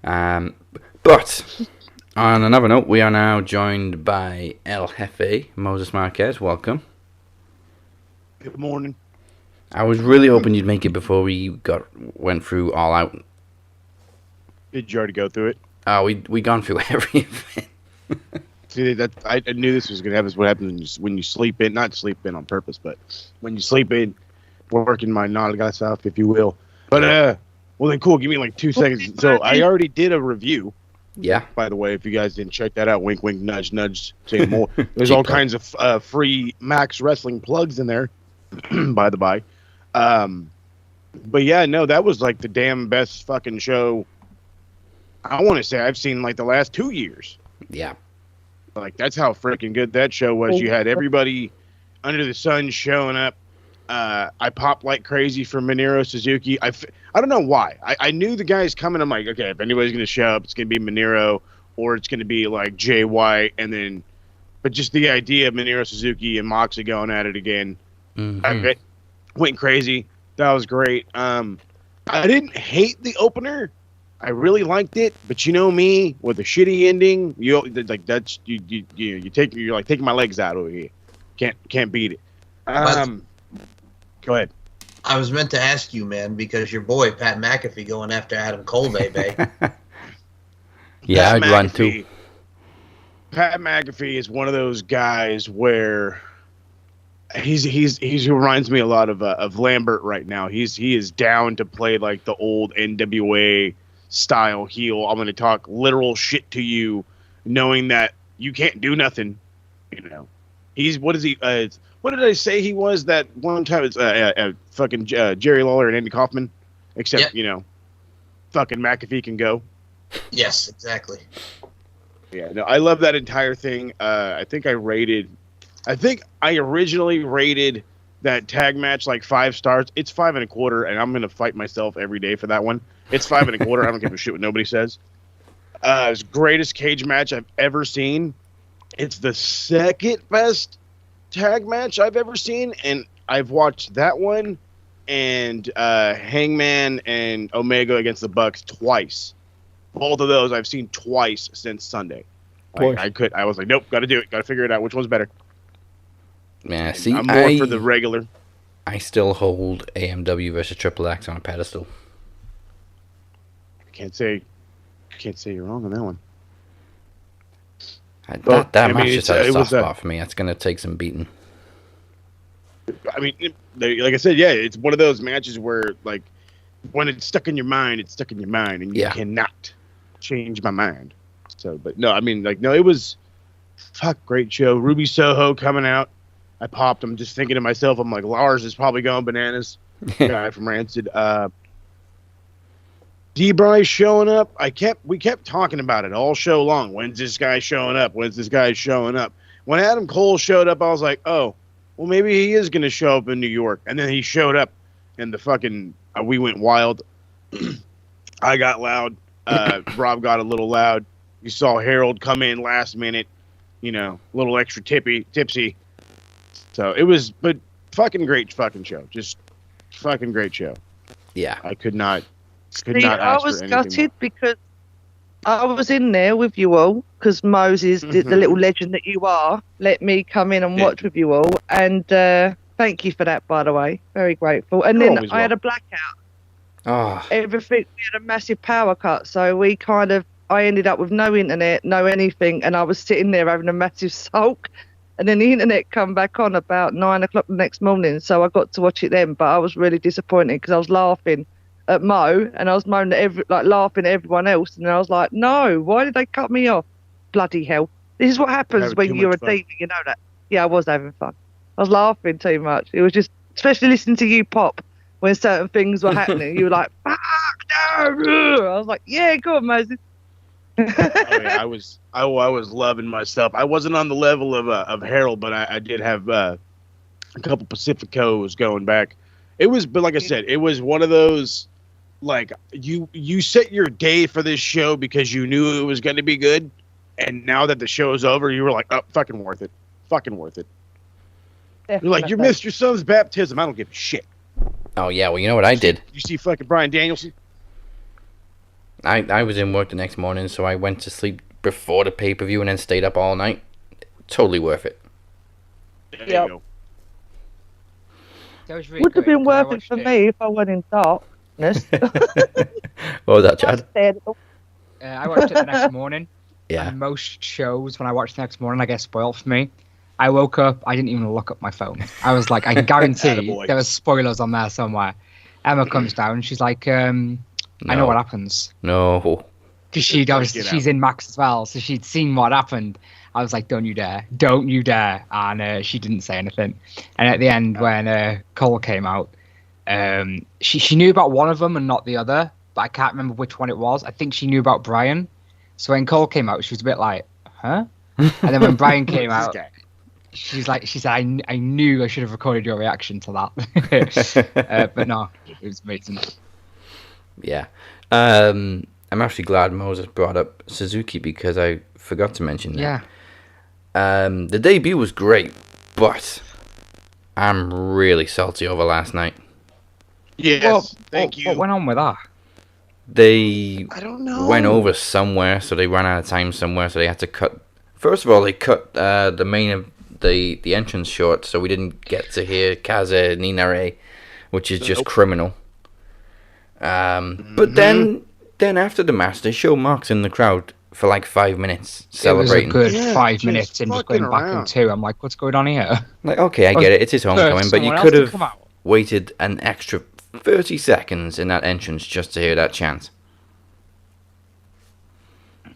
But on another note, we are now joined by El Jefe, Moses Marquez. Welcome. Good morning. I was really hoping you'd make it before we went through All Out. Did you already go through it? Oh, we gone through every event. See, I knew this was going to happen. What happens when you sleep in, not sleep in on purpose, but when you sleep in, working my Naga stuff, if you will. But, well then cool, give me like 2 seconds. So I already did a review. Yeah. By the way, if you guys didn't check that out, wink, wink, nudge, nudge, say more. There's all kinds of free Max Wrestling plugs in there, by the by. But yeah, no, that was like the damn best fucking show I want to say I've seen like the last 2 years. Yeah. Like, that's how freaking good that show was. You had everybody under the sun showing up. I popped like crazy for Minoru Suzuki. I don't know why. I knew the guy's coming. I'm like, okay, if anybody's going to show up, it's going to be Minoru or it's going to be like Jay White. And then, but just the idea of Minoru Suzuki and Moxley going at it again, I went crazy. That was great. I didn't hate the opener. I really liked it, but you know me with a shitty ending, you're like taking my legs out over here. Can't beat it. Go ahead. I was meant to ask you, man, because your boy Pat McAfee going after Adam Cole, baby. Yeah, I'd run too. Pat McAfee is one of those guys where he reminds me a lot of Lambert right now. He is down to play like the old NWA style heel. I'm going to talk literal shit to you, knowing that you can't do nothing. You know, what is he? What did I say he was that one time? It's fucking Jerry Lawler and Andy Kaufman, except you know, fucking McAfee can go. Yes, exactly. Yeah, no, I love that entire thing. I think I originally rated that tag match like 5 stars. It's 5 1/4, and I'm gonna fight myself every day for that one. It's 5 1/4. I don't give a shit what nobody says. It's the greatest cage match I've ever seen. It's the second best tag match I've ever seen, and I've watched that one and Hangman and Omega against the Bucks twice. Both of those I've seen twice since Sunday. Like, I was like, nope, gotta do it, gotta figure it out. Which one's better? Yeah, see, I'm more for the regular. I still hold AMW versus Triple X on a pedestal. Can't say you're wrong on that one. That match just had a soft spot for me. That's gonna take some beating. I mean, like I said, yeah, it's one of those matches where, like, when it's stuck in your mind, it's stuck in your mind, and you cannot change my mind. So, but no, I mean, like, no, it was great show. Ruby Soho coming out. I popped. I'm just thinking to myself, I'm like, Lars is probably going bananas. Guy from Rancid. D-Bry showing up. We kept talking about it all show long. When's this guy showing up? When's this guy showing up? When Adam Cole showed up, I was like, oh, well, maybe he is going to show up in New York. And then he showed up, and the fucking we went wild. I got loud. Rob got a little loud. You saw Harold come in last minute, you know, a little extra tipsy. So it was, but fucking great fucking show. Just fucking great show. Yeah. I could not I ask was for anything gutted more. because I was in there with you all because Moses, the little legend that you are, let me come in and watch with you all. And Thank you for that, by the way. Very grateful. And You're then always I had a blackout. Oh, Everything, we had a massive power cut, so I ended up with no internet, no anything, and I was sitting there having a massive sulk. And then the internet come back on about 9 o'clock the next morning, so I got to watch it then. But I was really disappointed because I was laughing at Mo and I was moaning at laughing at everyone else, and I was like, no, why did they cut me off? Bloody hell! This is what happens Having when too you're much a fun. diva, you know that. Yeah, I was having fun. I was laughing too much. It was just, especially listening to you pop when certain things were happening. You were like, fuck no! I was like, yeah, go on, Moses. Oh, yeah, I was loving myself. I wasn't on the level of Harold, but I did have a couple Pacificos going back. But like I said, it was one of those, like, you set your day for this show because you knew it was going to be good, and now that the show is over, you were like, oh, fucking worth it. You're like, you missed your son's baptism. I don't give a shit. oh yeah. Well, you know what I did? You see fucking Bryan Danielson? I was in work the next morning, so I went to sleep before the pay-per-view and then stayed up all night. Totally worth it. There Yep. you go. That was really Would have great, been 'cause I worth it watched for me if I went in darkness. What was that, Chad? I watched it the next morning. Yeah. And most shows, when I watch the next morning, I get spoiled for me. I woke up, I didn't even look up my phone. I was like, I can guarantee Attaboy. there was spoilers on there somewhere. Emma comes down, she's like, I know what happens. No. Because she'd Get obviously, out. she's in Max as well, so she'd seen what happened. I was like, don't you dare. And she didn't say anything. And at the end, when Cole came out, she knew about one of them and not the other, but I can't remember which one it was. I think she knew about Bryan. So when Cole came out, she was a bit like, huh? And then when Bryan came out, she said, I knew I should have recorded your reaction to that. But no, it was amazing. Yeah. I'm actually glad Moses brought up Suzuki because I forgot to mention that. Yeah. The debut was great, but I'm really salty over last night. Yes, thank you. What went on with that? They I don't know. went over somewhere, so they ran out of time somewhere, so they had to cut. First of all, they cut the entrance short, so we didn't get to hear Kaze Ninare, which is just criminal. But then after the match, they show Marks in the crowd for like 5 minutes celebrating. It was a good Yeah, 5 just minutes and just fucking going back in around. two. I'm like, what's going on here? Like, okay, I get it, it's his homecoming, but you someone could else to come have out. waited an extra 30 seconds in that entrance just to hear that chant.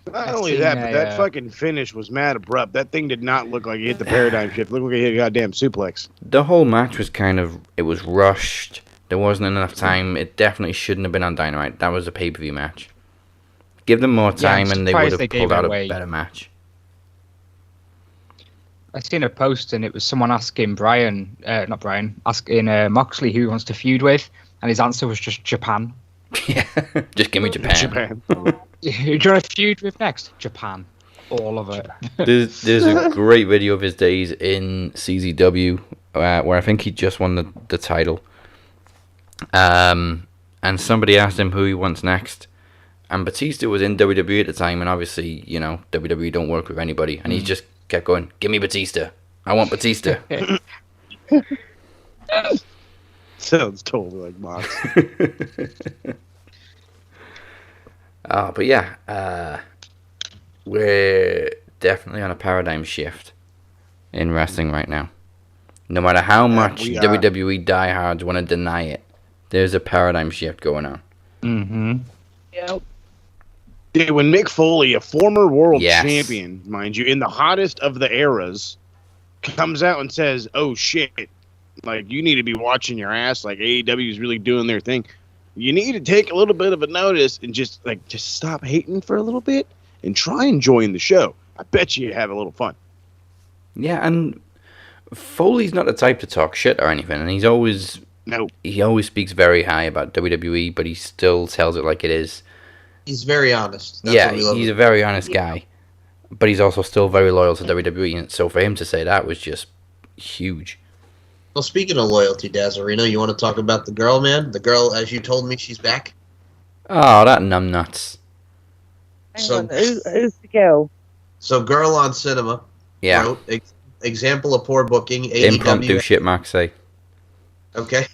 Not I've only seen that, but that a, fucking finish was mad abrupt. That thing did not look like it hit the paradigm shift. It looked like it hit a goddamn suplex. The whole match was it was rushed. There wasn't enough time. It definitely shouldn't have been on Dynamite. That was a pay-per-view match. Give them more Yeah, I'm time and they would surprised they have gave pulled it out a away. better match. I seen a post and it was someone asking asking Moxley who he wants to feud with, and his answer was just Japan. Yeah, just give me Japan. Japan. Who do you want to feud with next? Japan. All of it. There's a great video of his days in CZW where I think he just won the title. And somebody asked him who he wants next. And Batista was in WWE at the time, and obviously, you know, WWE don't work with anybody. And he just kept going, give me Batista. I want Batista. Sounds totally like Mox. But yeah, we're definitely on a paradigm shift in wrestling right now. No matter how much we are. WWE diehards want to deny it, there's a paradigm shift going on. Mm-hmm. Yeah. Dude, when Mick Foley, a former world Yes. champion, mind you, in the hottest of the eras, comes out and says, oh shit, like, you need to be watching your ass, like, AEW is really doing their thing. You need to take a little bit of a notice and just stop hating for a little bit and try enjoying the show. I bet you have a little fun. Yeah, and Foley's not the type to talk shit or anything, and he always speaks very high about WWE, but he still tells it like it is. He's very honest. That's Yeah, what we love. he's a very honest guy, but he's also still very loyal to WWE, and so for him to say that was just huge. Well, speaking of loyalty, Dazzarino, you want to talk about the girl, man? The girl, as you told me, she's back. Oh, that numbnuts. Hang So- on, who's the girl? So, Girl on Cinema Yeah, wrote, example of poor booking, impromptu AEW, shit, Mark say. Okay.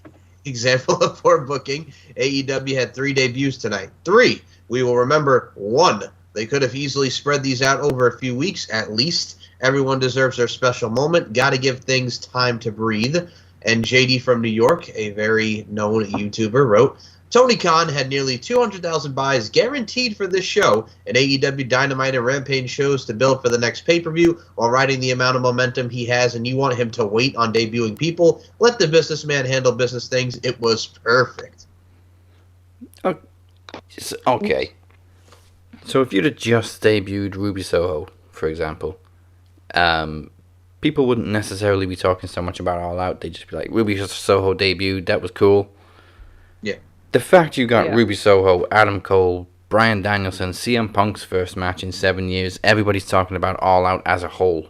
Example of poor booking. AEW had 3 debuts tonight. 3. We will remember 1. They could have easily spread these out over a few weeks at least. Everyone deserves their special moment. Got to give things time to breathe. And JD from New York, a very known YouTuber, wrote, Tony Khan had nearly 200,000 buys guaranteed for this show, and AEW Dynamite and Rampage shows to build for the next pay-per-view while riding the amount of momentum he has, and you want him to wait on debuting people. Let the businessman handle business things. It was perfect. Okay. So if you'd have just debuted Ruby Soho, for example, people wouldn't necessarily be talking so much about All Out. They'd just be like, Ruby Soho debuted, that was cool. Yeah. The fact you got Ruby Soho, Adam Cole, Bryan Danielson, CM Punk's first match in 7 years, everybody's talking about All Out as a whole.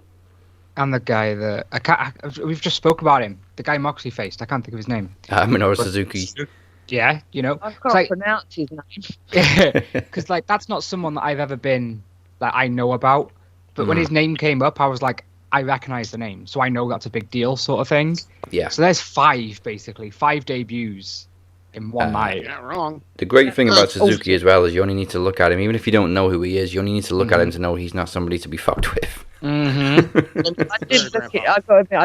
And the guy that we've just spoke about him, the guy Moxley faced. I can't think of his name. Minoru Suzuki. Yeah, you know, I can't pronounce his name. because like that's not someone that I've ever been that I know about. But when his name came up, I was like, I recognize the name, so I know that's a big deal, sort of thing. Yeah. So there's 5 debuts in one night. You're not wrong. The great thing about Suzuki as well is you only need to look at him, even if you don't know who he is, you only need to look at him to know he's not somebody to be fucked with. I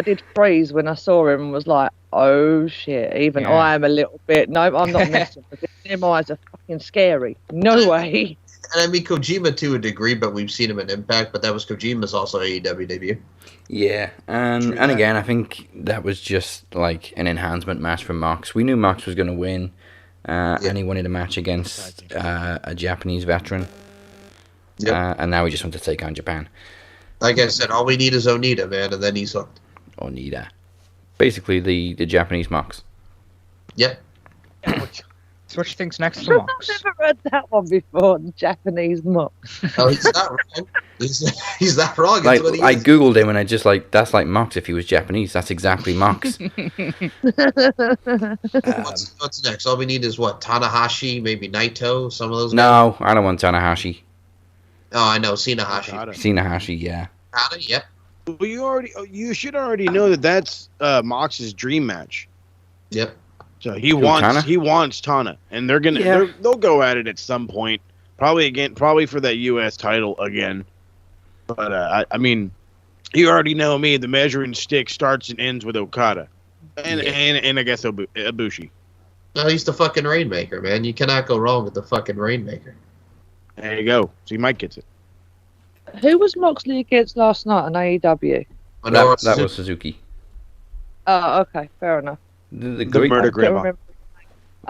did freeze when I saw him and was like, oh shit, even I am a little bit, no, I'm not messing with it. Them eyes are fucking scary. No way. And I mean, Kojima to a degree, but we've seen him in Impact, but that was Kojima's also AEW debut. Yeah, and again, I think that was just like an enhancement match for Mox. We knew Mox was going to win, and he wanted a match against a Japanese veteran. Yep. And now we just want to take on Japan. Like I said, all we need is Onita, man, and then he's hooked. Onita. Basically, the Japanese Mox. Yep. So what do you think's next for Mox? I've never read that one before, the Japanese Mox. Oh, he's not wrong. He's not wrong. Like, what he I is. googled him and I just like, that's like Mox if he was Japanese. That's exactly Mox. What's next? All we need is what? Tanahashi, maybe Naito, some of those guys? No, I don't want Tanahashi. Oh, I know. Sinahashi. Sinahashi, yeah. Okada, yep. Well, you should already know that that's Mox's dream match. Yep. So he wants Tana, and they'll go at it at some point. Probably for that U.S. title again. But I mean, you already know me. The measuring stick starts and ends with Okada, and I guess Ibushi. No, he's the fucking Rainmaker, man. You cannot go wrong with the fucking Rainmaker. There you go. So Mike gets it. Who was Moxley against last night on AEW? That was Suzuki. Oh, okay, fair enough. The murder grandma.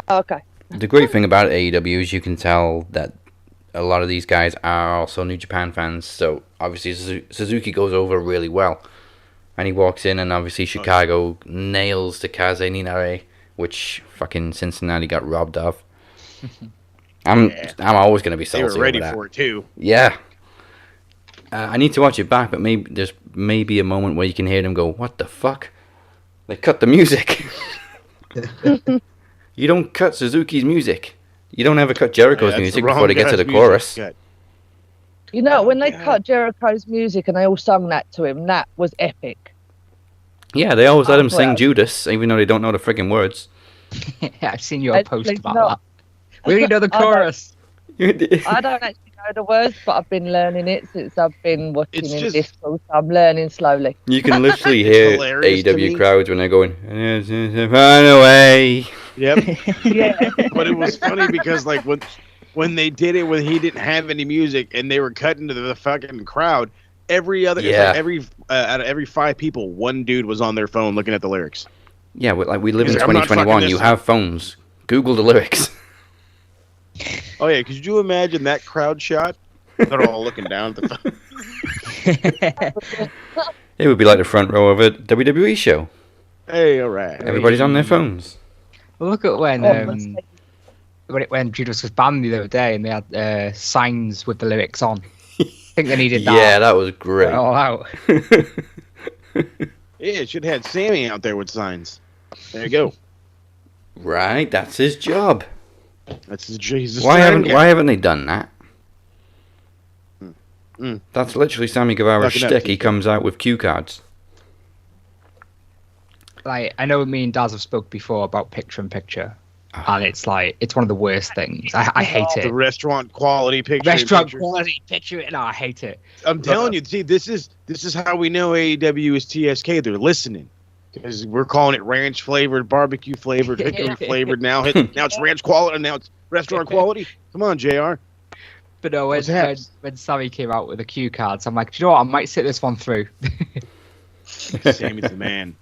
Oh, okay. The great thing about AEW is you can tell that a lot of these guys are also New Japan fans. So obviously Suzuki goes over really well, and he walks in, and obviously Chicago nails the Kaze Ninare, which fucking Cincinnati got robbed of. I'm always gonna be salty. They were ready over that. for it too. Yeah. I need to watch it back, but there's maybe a moment where you can hear them go, "What the fuck? They cut the music." You don't cut Suzuki's music. You don't ever cut Jericho's music before they get to the chorus. You know, when they cut Jericho's music and they all sung that to him, that was epic. Yeah, they always let him sing Judas, even though they don't know the friggin' words. Yeah, I've seen your post about that. We only know the chorus. I don't actually know the words, but I've been learning it since I've been watching in Discord, so I'm learning slowly. You can literally hear AEW crowds when they're going, "Run away." Yep. Yeah. But it was funny because like when they did it when he didn't have any music and they were cutting to the fucking crowd, every out of every 5 people, one dude was on their phone looking at the lyrics. Yeah, we live in 2021. You have phones. Google the lyrics. Oh yeah, could you imagine that crowd shot? They're all looking down at the phone. It would be like the front row of a WWE show. Hey, all right. Everybody's on their phones. Well, look at when Judas was banned the other day and they had signs with the lyrics on. I think they needed that. Yeah, that was great. All out. Yeah, it should have had Sammy out there with signs. There you go. Right, that's his job. That's his Jesus. Why haven't they done that? That's literally Sammy Guevara's shtick. He comes out with cue cards. like I know me and Daz have spoke before about picture-in-picture, and it's like it's one of the worst things. I hate The it. restaurant quality picture. Restaurant quality picture. No, I hate it. I'm telling you, see, this is how we know AEW is TSK. They're listening because we're calling it ranch flavored, barbecue flavored, hickory flavored. Now it's ranch quality. Now it's restaurant quality. Come on, Jr. But no, when Sammy came out with the cue cards, I'm like, do you know what? I might sit this one through. Sammy's the man.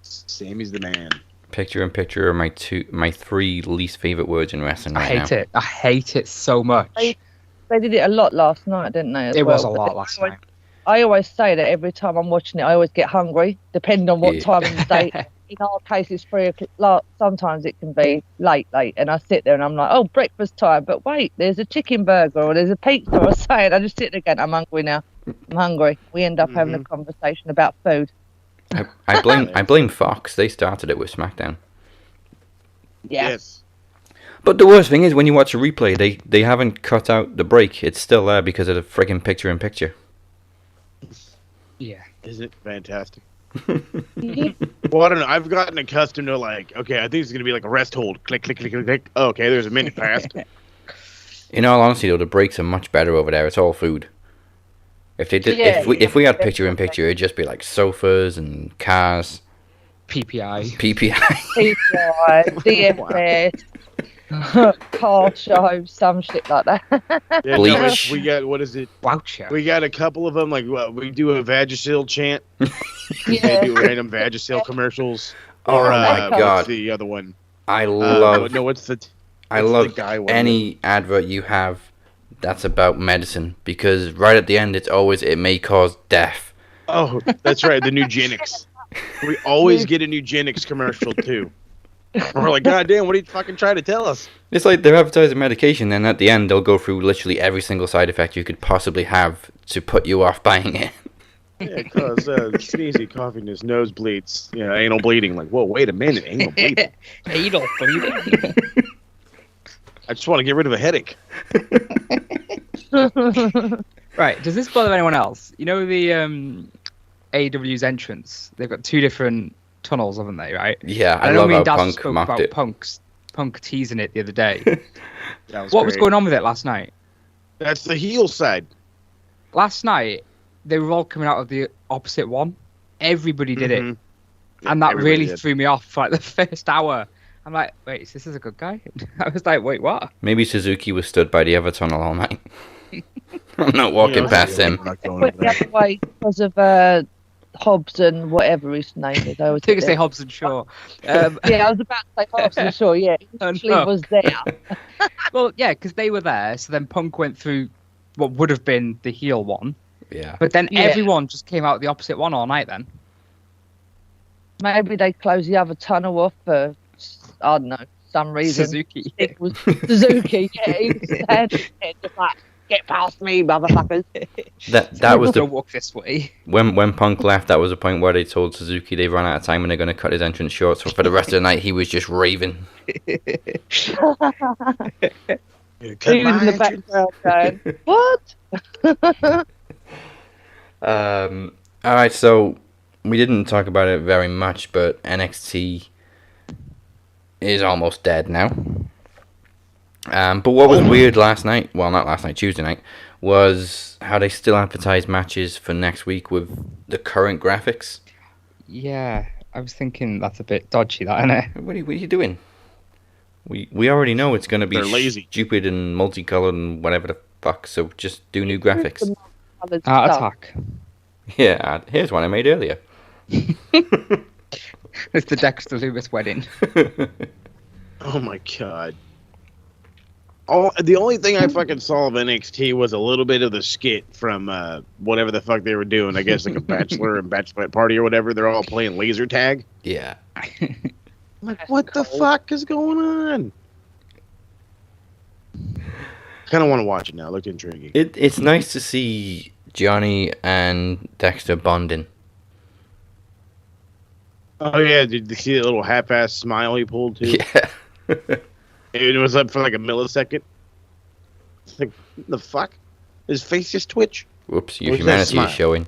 Sammy's the man. Picture-in-picture are my 3 least favorite words in wrestling right now. I hate it. I hate it so much. They did it a lot last night, didn't they? It was a lot last night. I always say that every time I'm watching it, I always get hungry, depending on what time of the day. In our case, it's 3 o'clock. Sometimes it can be late, and I sit there and I'm like, oh, breakfast time. But wait, there's a chicken burger or there's a pizza or something. I just sit there again. I'm hungry now. I'm hungry. We end up having a conversation about food. I blame Fox. They started it with SmackDown. Yeah. Yes. But the worst thing is when you watch a replay, they haven't cut out the break. It's still there because of the friggin' picture-in-picture. Yeah. Isn't it fantastic? Well, I don't know. I've gotten accustomed to okay, I think it's gonna be like a rest hold. Click, click, click, click, click. Oh, okay, there's a minute passed. In all honesty, though, the breaks are much better over there. It's all food. If they did, if we had picture-in-picture, it'd just be like sofas and cars. PPI. DFS, car show, some shit like that. Yeah, Bleach. We got, what is it? Voucher. We got a couple of them. We do a Vagisil chant. We do random Vagisil commercials. Oh my God. What's the other one? I love. I love any advert you have that's about medicine, because right at the end it's always it may cause death. Oh, that's right, the Nugenics. We always get a Nugenics commercial too. We're like, God damn, what are you fucking trying to tell us? It's like they're advertising medication, and at the end they'll go through literally every single side effect you could possibly have to put you off buying it. Yeah, cause sneezy, coughiness, nosebleeds, anal bleeding. Like, whoa, wait a minute, anal bleeding. Anal bleeding. I just want to get rid of a headache. Right, does this bother anyone else? You know the AEW's entrance? They've got 2 different tunnels, haven't they, right? Yeah, I know love me and how Daz Punk spoke mocked about it. Punk teasing it the other day. What was going on with it last night? That's the heel side. Last night, they were all coming out of the opposite one. Everybody did it. And that really threw me off for like the first hour. I'm like, wait, is this a good guy? I was like, wait, what? Maybe Suzuki was stood by the other tunnel all night. I'm not walking past him. Went the other way because of Hobbs and whatever his name is. I was going to say Hobbs and Shaw. Yeah, I was about to say Hobbs and Shaw, yeah. He actually was there. Well, yeah, because they were there, so then Punk went through what would have been the heel one. Yeah. But then everyone just came out the opposite one all night then. Maybe they closed the other tunnel off for, I don't know, some reason. Suzuki. It was Suzuki, yeah. He was standing there just like, get past me, motherfuckers. That was Don't walk this way. When Punk left, that was the point where they told Suzuki they've run out of time and they're going to cut his entrance short. So for the rest of the night, he was just raving. He was in the background going, what? All right, so we didn't talk about it very much, but NXT is almost dead now. But what was weird last night, well, not last night, Tuesday night, was how they still advertise matches for next week with the current graphics. Yeah, I was thinking that's a bit dodgy, that, isn't it? What are you doing? We already know it's going to be They're lazy. Stupid and multicolored and whatever the fuck, so just do new graphics. Attack. Yeah, here's one I made earlier. It's the Dexter Loomis wedding. Oh my God. The only thing I fucking saw of NXT was a little bit of the skit from whatever the fuck they were doing. I guess like a bachelor and bachelorette party or whatever. They're all playing laser tag. Yeah. Like, what the fuck is going on? Kind of want to watch it now. It looked intriguing. It's nice to see Johnny and Dexter bonding. Oh yeah, did you see that little half-ass smile he pulled too? Yeah. It was up for like a millisecond. It's like, the fuck? His face just twitch? Whoops, your humanity is showing.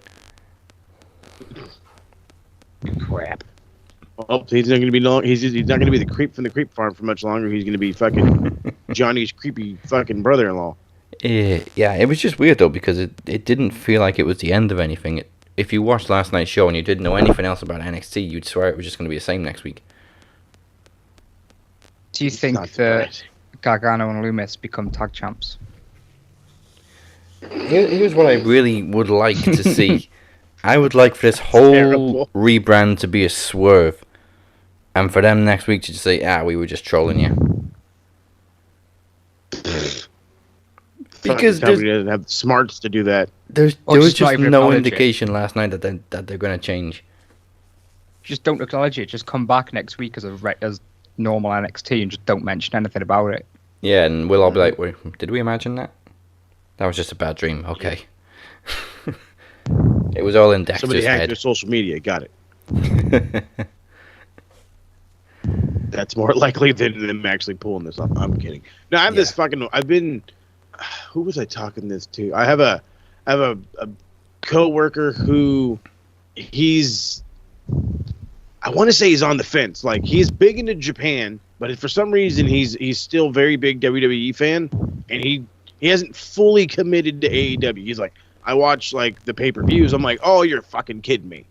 crap. Well, he's not going to be long. He's not going to be the creep from the creep farm for much longer. He's going to be fucking Johnny's creepy fucking brother-in-law. Yeah, it was just weird though because it didn't feel like it was the end of anything. If you watched last night's show and you didn't know anything else about NXT, you'd swear it was just going to be the same next week. Do you think that Gargano and Loomis become tag champs? Here's what I really would like to see. I would like for this whole rebrand to be a swerve. And for them next week to just say, we were just trolling you. Because the company doesn't have the smarts to do that. There was just no indication last night that they're going to change. Just don't acknowledge it. Just come back next week as normal NXT and just don't mention anything about it. Yeah, and we'll all be like, wait, did we imagine that? That was just a bad dream. Okay. It was all in Dexter's Somebody hacked head. their social media. Got it. That's more likely than them actually pulling this off. I'm kidding. No, I have this fucking. I've been. Who was I talking this to? I have a coworker who he's. I want to say he's on the fence. Like he's big into Japan, but for some reason he's still very big WWE fan, and he hasn't fully committed to AEW. He's like, I watch like the pay-per-views. I'm like, oh, you're fucking kidding me.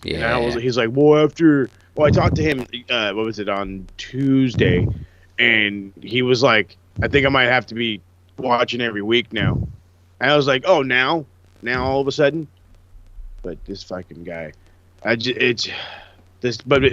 Yeah. And he's like, well, I talked to him. What was it on Tuesday? And he was like, I think I might have to be watching every week now. And I was like, oh, now all of a sudden. But this fucking guy, But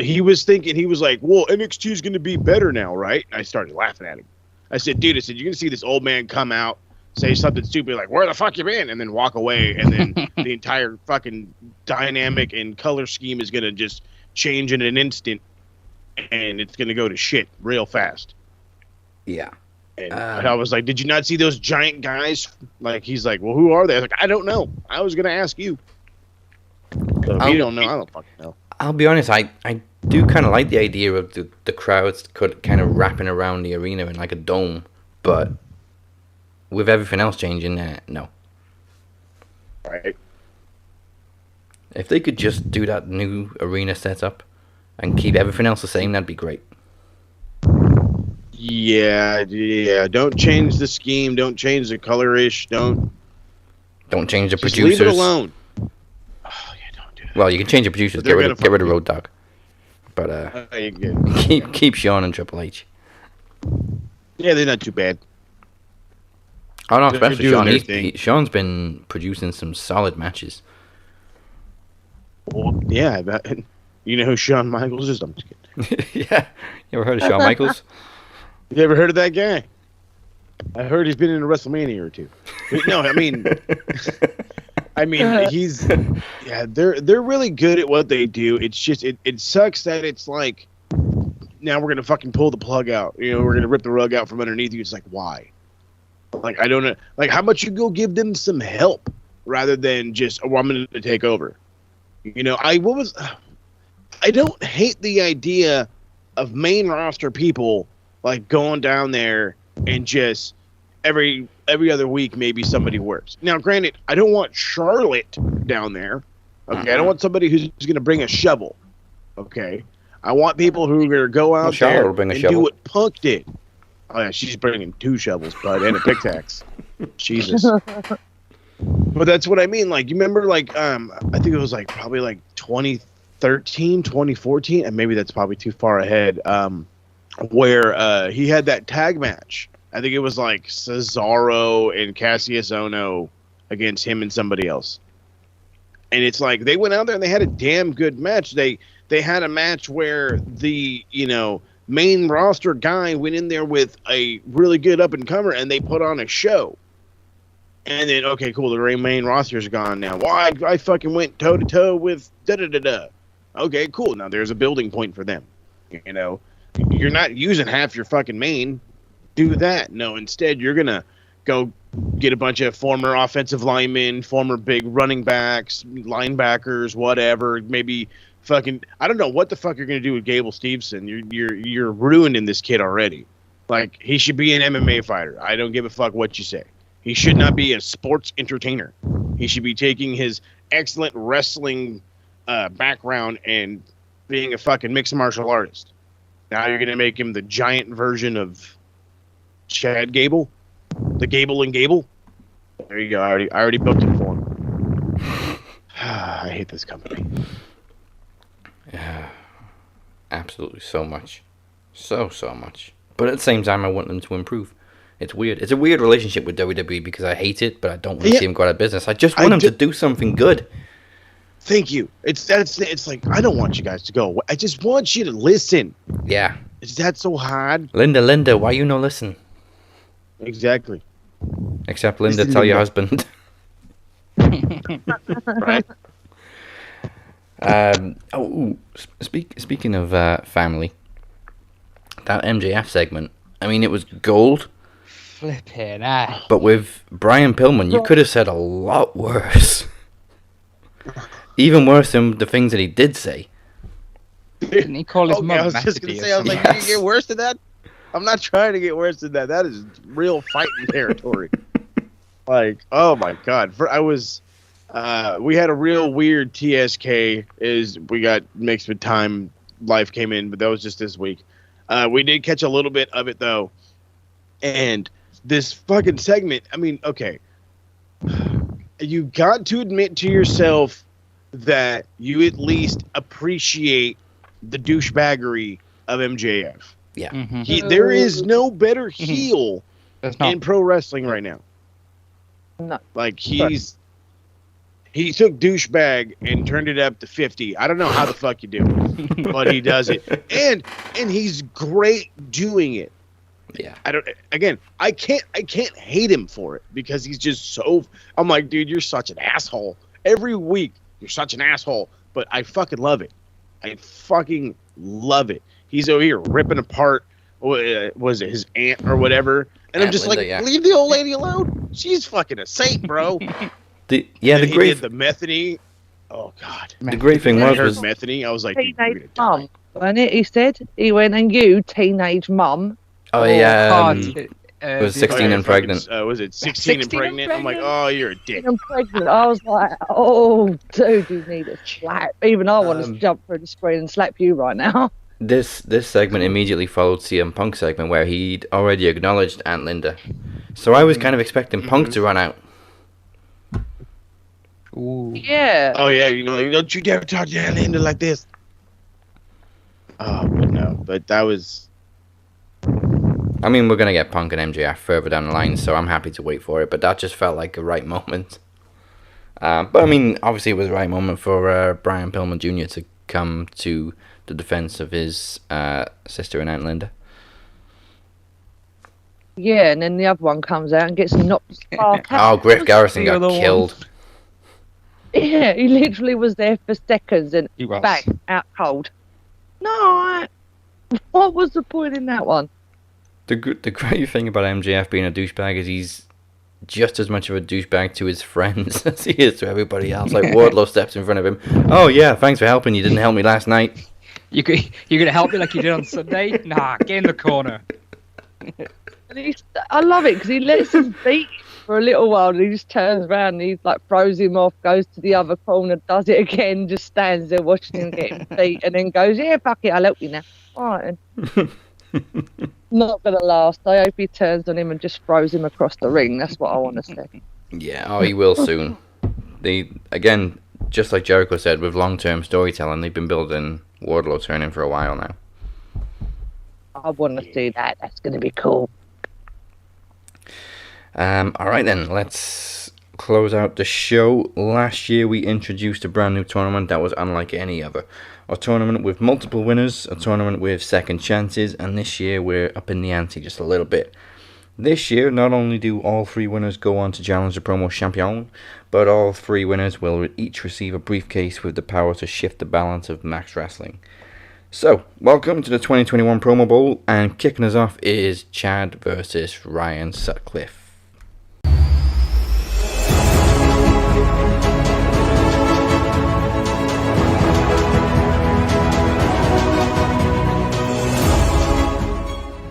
he was thinking, he was like, well, NXT is going to be better now, right? And I started laughing at him. I said, dude, you're going to see this old man come out, say something stupid like, where the fuck you been? And then walk away. And then the entire fucking dynamic and color scheme is going to just change in an instant. And it's going to go to shit real fast. Yeah. And I was like, did you not see those giant guys? Like, he's like, well, who are they? I was like, I don't know. I was going to ask you. So if you don't know, I don't fucking know. I'll be honest, I do kind of like the idea of the crowds kind of wrapping around the arena in like a dome, but with everything else changing, no. Right. If they could just do that new arena setup and keep everything else the same, that'd be great. Yeah. Don't change the scheme. Don't change the colorish. Don't change the just producers. Leave it alone. Well, you can change the producers. Get rid of Road Dogg, but keep Sean and Triple H. Yeah, they're not too bad. Oh no, especially Sean. Sean's been producing some solid matches. Well, yeah, you know who Shawn Michaels is? I'm just kidding. Yeah, you ever heard of Shawn Michaels? You ever heard of that guy? I heard he's been in a WrestleMania or two. But no, I mean, he's they're really good at what they do. It's just it sucks that it's like now we're gonna fucking pull the plug out. You know, we're gonna rip the rug out from underneath you. It's like, why? Like, I don't know. Like, how about you go give them some help rather than just, I'm gonna take over. You know, I don't hate the idea of main roster people like going down there and just every other week maybe somebody works. Now, granted, I don't want Charlotte down there. Okay, I don't want somebody who's going to bring a shovel. Okay, I want people who are going to go out there and do what Punk did. Oh yeah, she's bringing 2 shovels, bud, and a pickaxe. Jesus. But that's what I mean. Like, you remember, like, I think it was like probably like 2013, 2014, and maybe that's probably too far ahead. Where he had that tag match. I think it was like Cesaro and Cassius Ohno against him and somebody else. And it's like they went out there and they had a damn good match. They had a match where the, main roster guy went in there with a really good up and comer and they put on a show. And then, okay, cool, the main roster's gone now. Well, I fucking went toe to toe with da-da-da-da. Okay, cool. Now there's a building point for them. You're not using half your fucking main. Do that. No, instead you're gonna go get a bunch of former offensive linemen, former big running backs, linebackers, whatever. Maybe fucking, I don't know what the fuck you're gonna do with Gable Steveson. You're ruining this kid already. Like, he should be an MMA fighter. I don't give a fuck what you say. He should not be a sports entertainer. He should be taking his excellent wrestling background and being a fucking mixed martial artist. Now you're gonna make him the giant version of Chad Gable, the Gable and Gable. There you go. I already booked it for him. I hate this company. Yeah, absolutely so much. So much. But at the same time, I want them to improve. It's weird. It's a weird relationship with WWE because I hate it, but I don't want to see them go out of business. I just want them to do something good. Thank you. It's like, I don't want you guys to go. I just want you to listen. Yeah. Is that so hard? Linda, why you no listen? Exactly. Except Linda, tell your husband. Right. Speaking of family, that MJF segment, I mean, it was gold. Flipping But with Brian Pillman, you could have said a lot worse. Even worse than the things that he did say. Didn't he call his mum? I was just going to say, I was like, you can get worse than that? I'm not trying to get worse than that. That is real fighting territory. Like, oh my God. We had a real weird TSK is we got mixed with time. Life came in, but that was just this week. We did catch a little bit of it though. And this fucking segment, I mean, okay. You got to admit to yourself that you at least appreciate the douchebaggery of MJF. Yeah. Mm-hmm. There is no better heel in pro wrestling right now. No. Like he took douchebag and turned it up to 50. I don't know how the fuck you do it, but he does it. And he's great doing it. Yeah. I can't hate him for it because he's just so. I'm like, dude, you're such an asshole. Every week you're such an asshole, but I fucking love it. I fucking love it. He's over here ripping apart was it his aunt or whatever, and I'm just Linda, like, leave the old lady alone. She's fucking a saint, bro. The He did the methany. Oh God. The great thing was methany. I was like, dude, teenage mum, wasn't it? He said he went and you teenage mum. oh yeah, was 16 and pregnant. Was it 16 and pregnant? I'm like, oh, you're a dick. I'm pregnant. I was like, oh, dude, you need a slap. Even I want to jump through the screen and slap you right now. This segment immediately followed CM Punk's segment where he'd already acknowledged Aunt Linda. So I was kind of expecting Punk to run out. Ooh. Yeah. Oh yeah, don't you dare talk to Aunt Linda like this. Oh, but no, but that was. I mean, we're going to get Punk and MJF further down the line, so I'm happy to wait for it, but that just felt like a right moment. But I mean, obviously it was the right moment for Brian Pillman Jr. to come to the defense of his sister and Aunt Linda. Yeah, and then the other one comes out and gets knocked far Oh, Griff Garrison got killed. Yeah, he literally was there for seconds and He was. bang, out cold. No, what was the point in that one? The great thing about MJF being a douchebag is he's just as much of a douchebag to his friends as he is to everybody else. Like Wardlow steps in front of him. Oh yeah, thanks for helping. You didn't help me last night. You're gonna help me like you did on Sunday? Nah, get in the corner. And I love it because he lets him beat for a little while and he just turns around and he like throws him off, goes to the other corner, does it again, just stands there watching him get beat and then goes, yeah, fuck it, I'll help you now. Alright then. Not gonna last. I hope he turns on him and just throws him across the ring. That's what I want to see. Yeah, oh, he will soon. Again, just like Jericho said, with long-term storytelling, they've been building Wardlow turning for a while now. I want to see that. That's going to be cool. Alright then, let's close out the show. Last year we introduced a brand new tournament that was unlike any other. A tournament with multiple winners, a tournament with second chances, and this year we're up in the ante just a little bit. This year, not only do all three winners go on to challenge the Promo Champion, but all three winners will each receive a briefcase with the power to shift the balance of Max Wrestling. So, welcome to the 2021 Promo Bowl, and kicking us off is Chad versus Ryan Sutcliffe.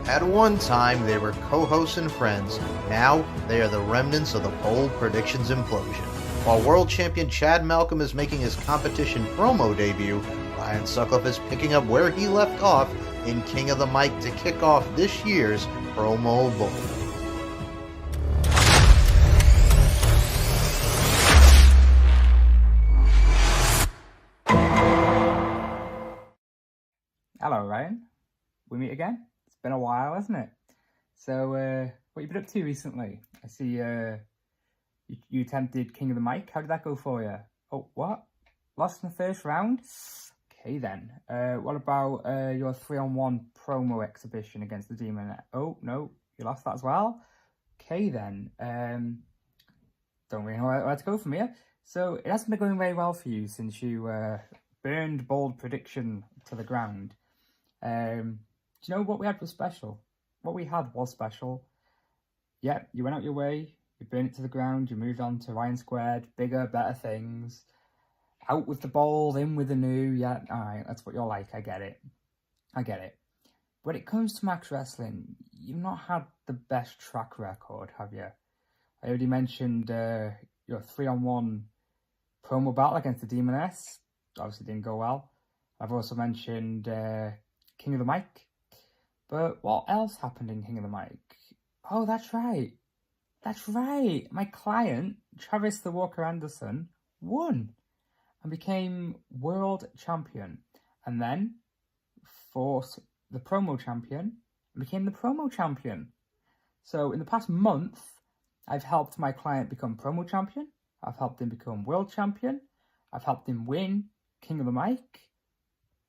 At one time, they were co-hosts and friends. Now, they are the remnants of the bold predictions implosion. While world champion Chad Malcolm is making his competition promo debut, Ryan Sutcliffe is picking up where he left off in King of the Mic to kick off this year's Promo Bowl. Hello, Ryan. We meet again. It's been a while, hasn't it? So, what have you been up to recently? I see you attempted King of the Mic. How did that go for you? Oh, what? Lost in the first round? Okay, then. What about your 3-on-1 promo exhibition against the Demon? Oh, no, you lost that as well? Okay, then. Don't really know where to go from here. So, it hasn't been going very well for you since you burned Bold Prediction to the ground. Do you know what we had was special? What we had was special. Yeah, you went out your way, you burned it to the ground, you moved on to Ryan Squared, bigger, better things. Out with the bold, in with the new. Yeah, alright, that's what you're like, I get it. When it comes to Max Wrestling, you've not had the best track record, have you? I already mentioned your 3-on-1 promo battle against the Demoness. Obviously didn't go well. I've also mentioned King of the Mic. But what else happened in King of the Mic? Oh, that's right. My client, Travis the Walker Anderson, won and became world champion. And then fought the promo champion and became the promo champion. So in the past month, I've helped my client become promo champion. I've helped him become world champion. I've helped him win King of the Mic.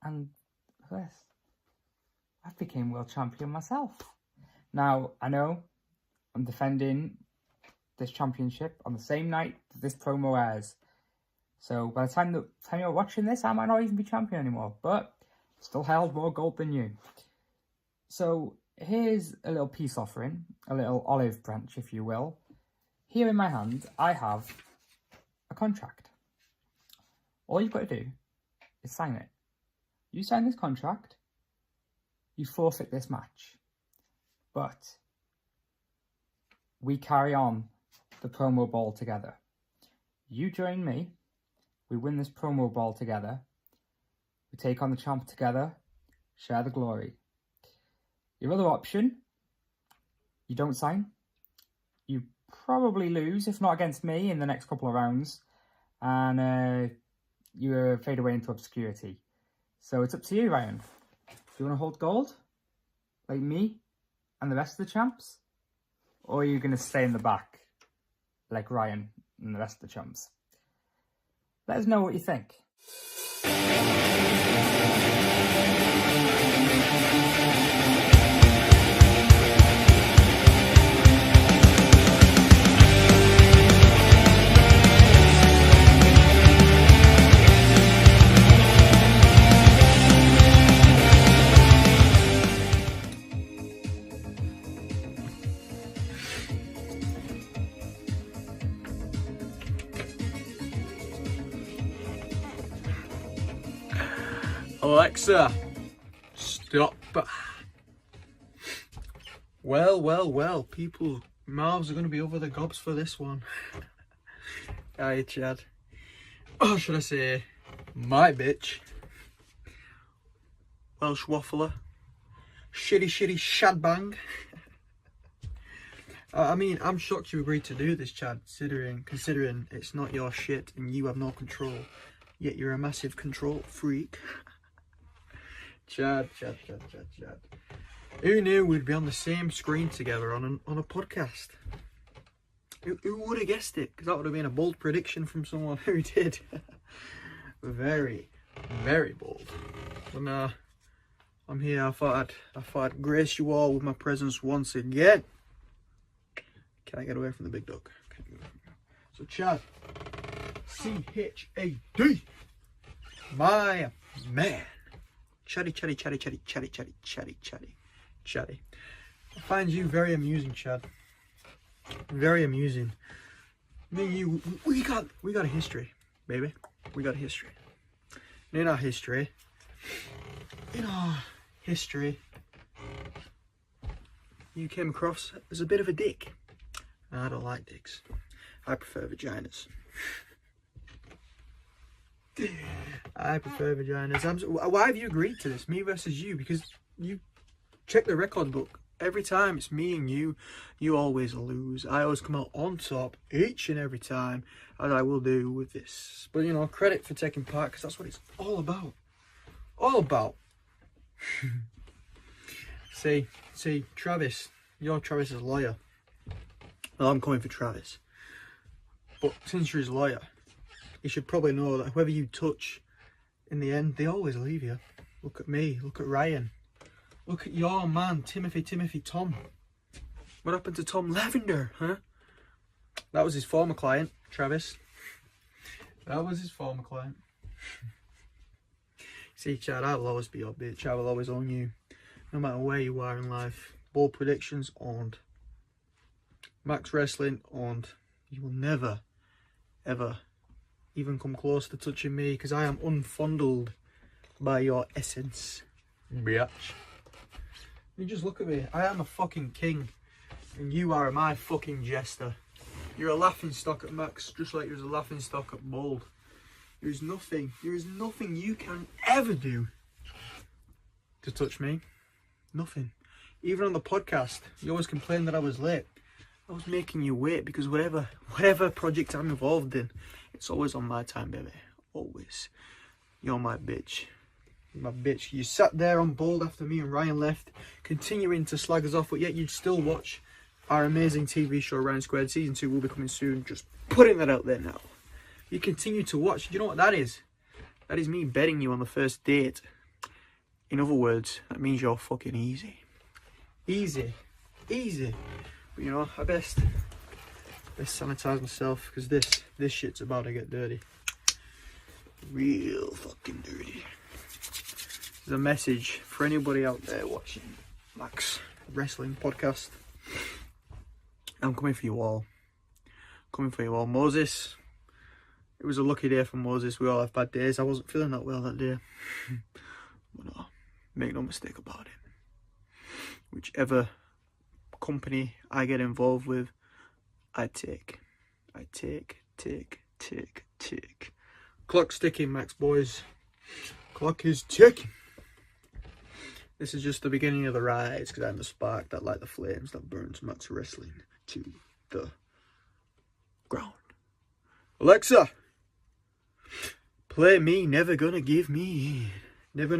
And yes, I became world champion myself. Now, I know I'm defending this championship on the same night that this promo airs. So by the time you're watching this, I might not even be champion anymore. But still held more gold than you. So here's a little peace offering, a little olive branch, if you will. Here in my hand, I have a contract. All you've got to do is sign it. You sign this contract, you forfeit this match. But we carry on the promo ball together. You join me, we win this promo ball together, we take on the champ together, share the glory. Your other option, you don't sign, you probably lose, if not against me, in the next couple of rounds, and you fade away into obscurity. So it's up to you, Ryan. Do you want to hold gold, like me and the rest of the champs? Or are you going to stay in the back, like Ryan and the rest of the champs? Let us know what you think. Alexa, stop. Well, people, mouths are going to be over the gobs for this one. Aye, Chad. Or should I say, my bitch. Welsh waffler. Shitty shadbang. I mean, I'm shocked you agreed to do this, Chad, considering it's not your shit and you have no control. Yet you're a massive control freak. Chad. Who knew we'd be on the same screen together on a podcast? Who would have guessed it? Because that would have been a bold prediction from someone who did. Very, very bold. But no, I'm here. I thought I'd grace you all with my presence once again. Can I get away from the big dog? So Chad, C-H-A-D, my man. Chatty. I find you very amusing, Chad. Very amusing. Me and you, we got a history, baby. We got a history. And in our history, you came across as a bit of a dick. I don't like dicks. I prefer vaginas. I prefer vaginas. Why have you agreed to this? Me versus you? Because you check the record book. Every time it's me and you always lose. I always come out on top each and every time, as I will do with this. But, you know, credit for taking part, because that's what it's all about. All about. See, Travis, you're Travis's lawyer. Well, I'm coming for Travis. But since you're his lawyer, you should probably know that whoever you touch, in the end, they always leave you. Look at me, look at Ryan. Look at your man, Timothy Tom. What happened to Tom Lavender, huh? That was his former client, Travis. That was his former client. See, Chad, I will always be your bitch. I will always own you. No matter where you are in life. Bold Predictions owned. Max Wrestling owned. You will never, ever even come close to touching me, because I am unfondled by your essence. Bitch. You just look at me. I am a fucking king, and you are my fucking jester. You're a laughing stock at Max, just like you're a laughing stock at Bold. There is nothing you can ever do to touch me. Nothing. Even on the podcast, you always complained that I was late. I was making you wait, because whatever project I'm involved in, it's always on my time, baby. Always. You're my bitch. My bitch. You sat there on Bold after me and Ryan left, continuing to slag us off, but yet you'd still watch our amazing TV show Ryan Squared. Season 2 will be coming soon. Just putting that out there now. You continue to watch. Do you know what that is? That is me betting you on the first date. In other words, that means you're fucking easy. Easy. But you know, I best sanitize myself, because this shit's about to get dirty. Real fucking dirty. There's a message for anybody out there watching Max Wrestling Podcast. I'm coming for you all. Moses. It was a lucky day for Moses. We all have bad days. I wasn't feeling that well that day. But no, make no mistake about it. Whichever company I get involved with, I take. Clock's ticking, Max boys. Clock is ticking. This is just the beginning of the rise, because I'm the spark that light the flames that burns Max Wrestling to the ground. Alexa, play me Never Gonna Give Me Up. Never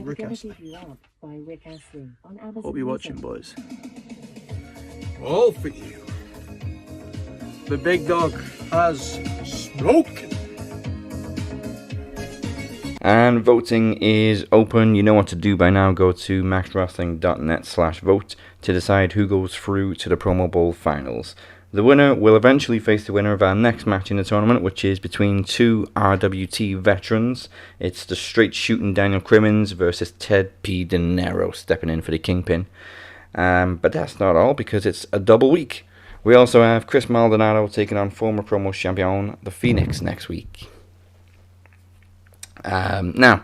Rick Gonna Astley. Give You Up by Rick Astley on Amazon. Hope you're watching, Music. boys. All for you. The big dog has spoken. And voting is open. You know what to do by now. Go to maxwrestling.net/vote to decide who goes through to the Promo Bowl finals. The winner will eventually face the winner of our next match in the tournament, which is between two RWT veterans. It's the straight shooting Daniel Crimmins versus Ted P. De Niro stepping in for the Kingpin. But that's not all, because it's a double week. We also have Chris Maldonado taking on former Promo Champion, the Phoenix, next week. Now,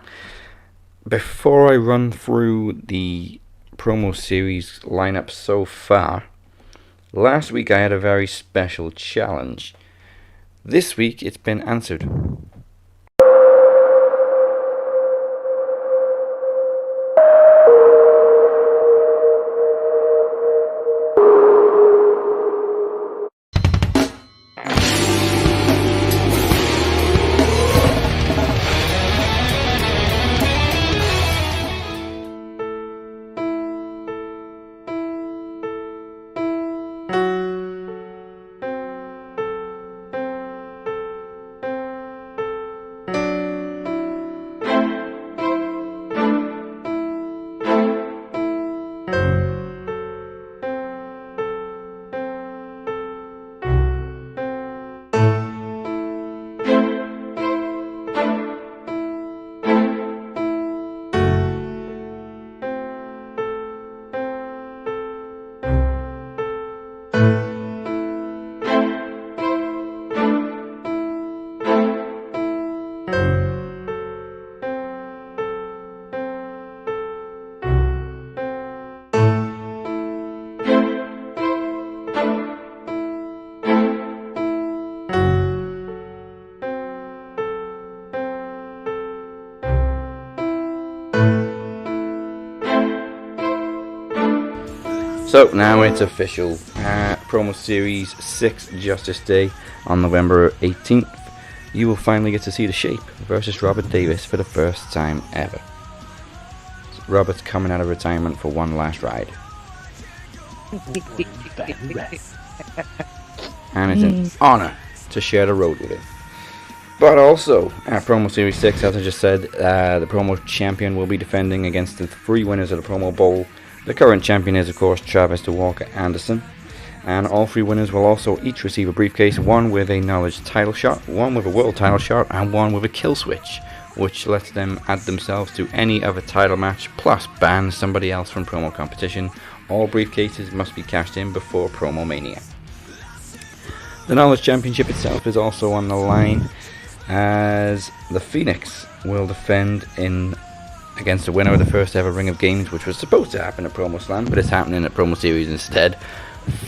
before I run through the promo series lineup so far, last week I had a very special challenge. This week it's been answered. So now it's official. Promo Series 6 Justice Day on November 18th. You will finally get to see The Shape versus Robert Davis for the first time ever. Robert's coming out of retirement for one last ride. And it's an honour to share the road with him. But also, at Promo Series 6, as I just said, the Promo Champion will be defending against the 3 winners of the Promo Bowl. The current champion is, of course, Travis the Walker Anderson. And all 3 winners will also each receive a briefcase, one with a Knowledge title shot, one with a World title shot, and one with a Kill Switch, which lets them add themselves to any other title match, plus ban somebody else from promo competition. All briefcases must be cashed in before Promo Mania. The Knowledge Championship itself is also on the line, as the Phoenix will defend against the winner of the first ever Ring of Games, which was supposed to happen at Promo Slam, but it's happening at Promo Series instead.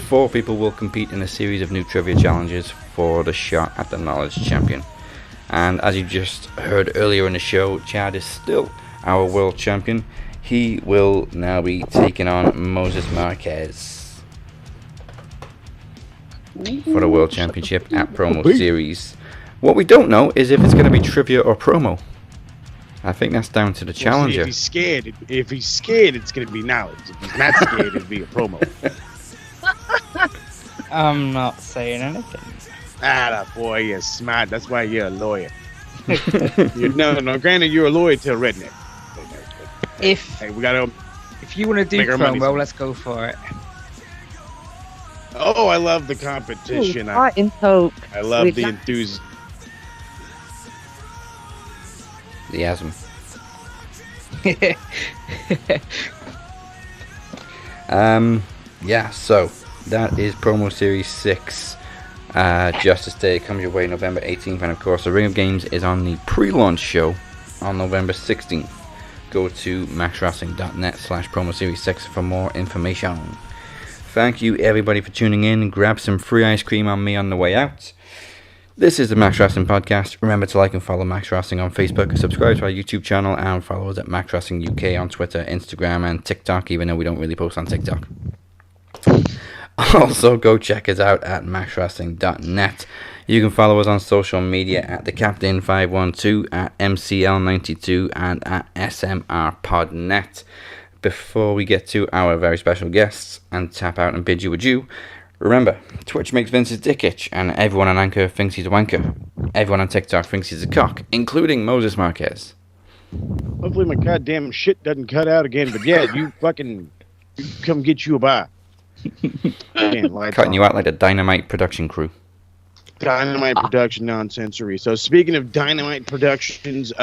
4 people will compete in a series of new trivia challenges for the shot at the Knowledge Champion. And as you just heard earlier in the show, Chad is still our world champion. He will now be taking on Moses Marquez for the world championship at Promo Series. What we don't know is if it's going to be trivia or promo. I think that's down to the challenger. If he's scared, it's going to be knowledge. If he's not scared, it'll be a promo. I'm not saying anything. Boy, you're smart. That's why you're a lawyer. No. Granted, you're a lawyer to a redneck. If we gotta. If you want to do promo, let's go for it. Oh, I love the competition. I love the enthusiasm. So that is Promo Series 6. Justice Day comes your way November 18th, and of course the Ring of Games is on the pre-launch show on November 16th. Go to maxwrestling.net/Promo Series 6 for more information. Thank you everybody for tuning in. Grab some free ice cream on me on the way out. This is the Max Wrestling Podcast. Remember to like and follow Max Wrestling on Facebook, subscribe to our YouTube channel, and follow us at Max Wrestling UK on Twitter, Instagram, and TikTok, even though we don't really post on TikTok. Also, go check us out at maxwrestling.net. You can follow us on social media at TheCaptain512, at MCL92, and at SMRPodNet. Before we get to our very special guests and tap out and bid you adieu, remember, Twitch makes Vince's dick itch, and everyone on Anchor thinks he's a wanker. Everyone on TikTok thinks he's a cock, including Moses Marquez. Hopefully my goddamn shit doesn't cut out again, but yeah, you come get you a bar. Cutting you out like the Dynamite production crew. Dynamite production nonsensory. So speaking of Dynamite Productions,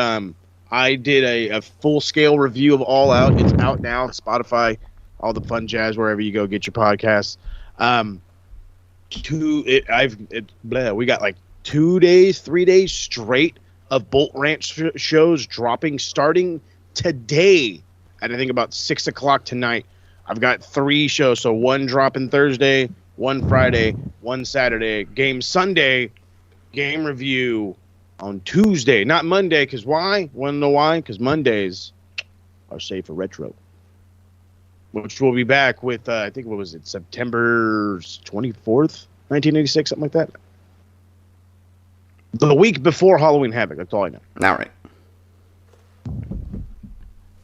I did a full-scale review of All Out. It's out now on Spotify, all the fun jazz, wherever you go get your podcasts. We got like 3 days straight of Bolt Ranch shows dropping starting today at I think about 6 o'clock tonight. I've got 3 shows, so 1 dropping Thursday, 1 Friday, 1 Saturday, game Sunday, game review on Tuesday, not Monday, because why? Want to know why? Because Mondays are safe for retro, which we'll be back with, I think, what was it, September 24th, 1986, something like that. The week before Halloween Havoc, that's all I know. All right.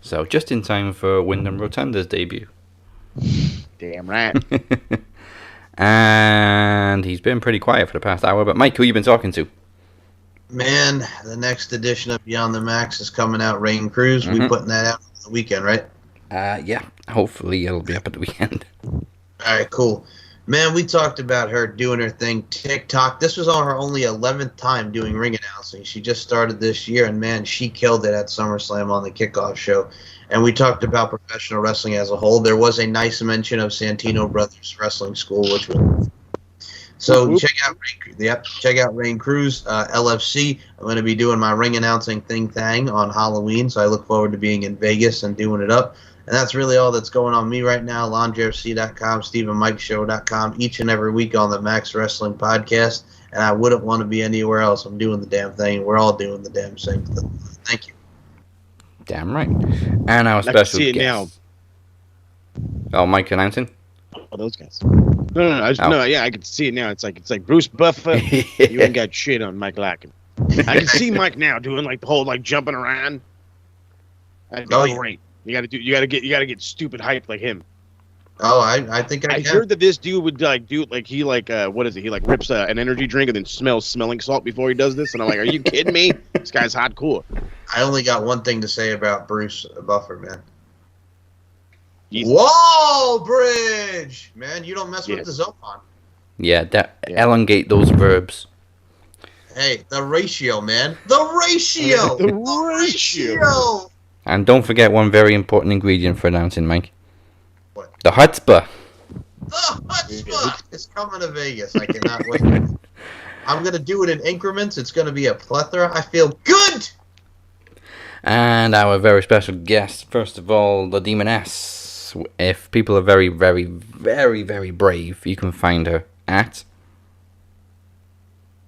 So, just in time for Wyndham Rotunda's debut. Damn right. And he's been pretty quiet for the past hour, but Mike, who you been talking to? Man, the next edition of Beyond the Max is coming out, Rain Cruise. We putting that out on the weekend, right? Yeah. Hopefully it'll be up at the weekend. All right, cool. Man, we talked about her doing her thing, TikTok. This was on her only 11th time doing ring announcing. She just started this year, and man, she killed it at SummerSlam on the kickoff show. And we talked about professional wrestling as a whole. There was a nice mention of Santino Brothers Wrestling School, which was so. Check out Rain Cruz, LFC. I'm going to be doing my ring announcing thing on Halloween, so I look forward to being in Vegas and doing it up. And that's really all that's going on me right now. LaundryFC.com, StephenMikeShow.com, each and every week on the Max Wrestling Podcast. And I wouldn't want to be anywhere else. I'm doing the damn thing. We're all doing the damn thing. Thank you. Damn right. And our special guest. Oh, Mike announcing? Oh, those guys. No. I can see it now. It's like Bruce Buffer. You ain't got shit on Mike Larkin. I can see Mike now doing like the whole like jumping around. Great. You gotta get stupid hype like him. Oh, I think I can. heard that this dude would like do like he like what is it? He like rips an energy drink and then smells smelling salt before he does this, and I'm like, are you kidding me? This guy's hardcore. I only got one thing to say about Bruce Buffer, man. Yes. Wall bridge, man. You don't mess with the Zophon. Yeah, elongate those verbs. Hey, the ratio, man. The ratio. The ratio. And don't forget one very important ingredient for announcing, Mike. What? The chutzpah. The chutzpah is coming to Vegas. I cannot wait. I'm going to do it in increments. It's going to be a plethora. I feel good. And our very special guest, first of all, the Demoness. If people are very, very, very, very brave, you can find her at...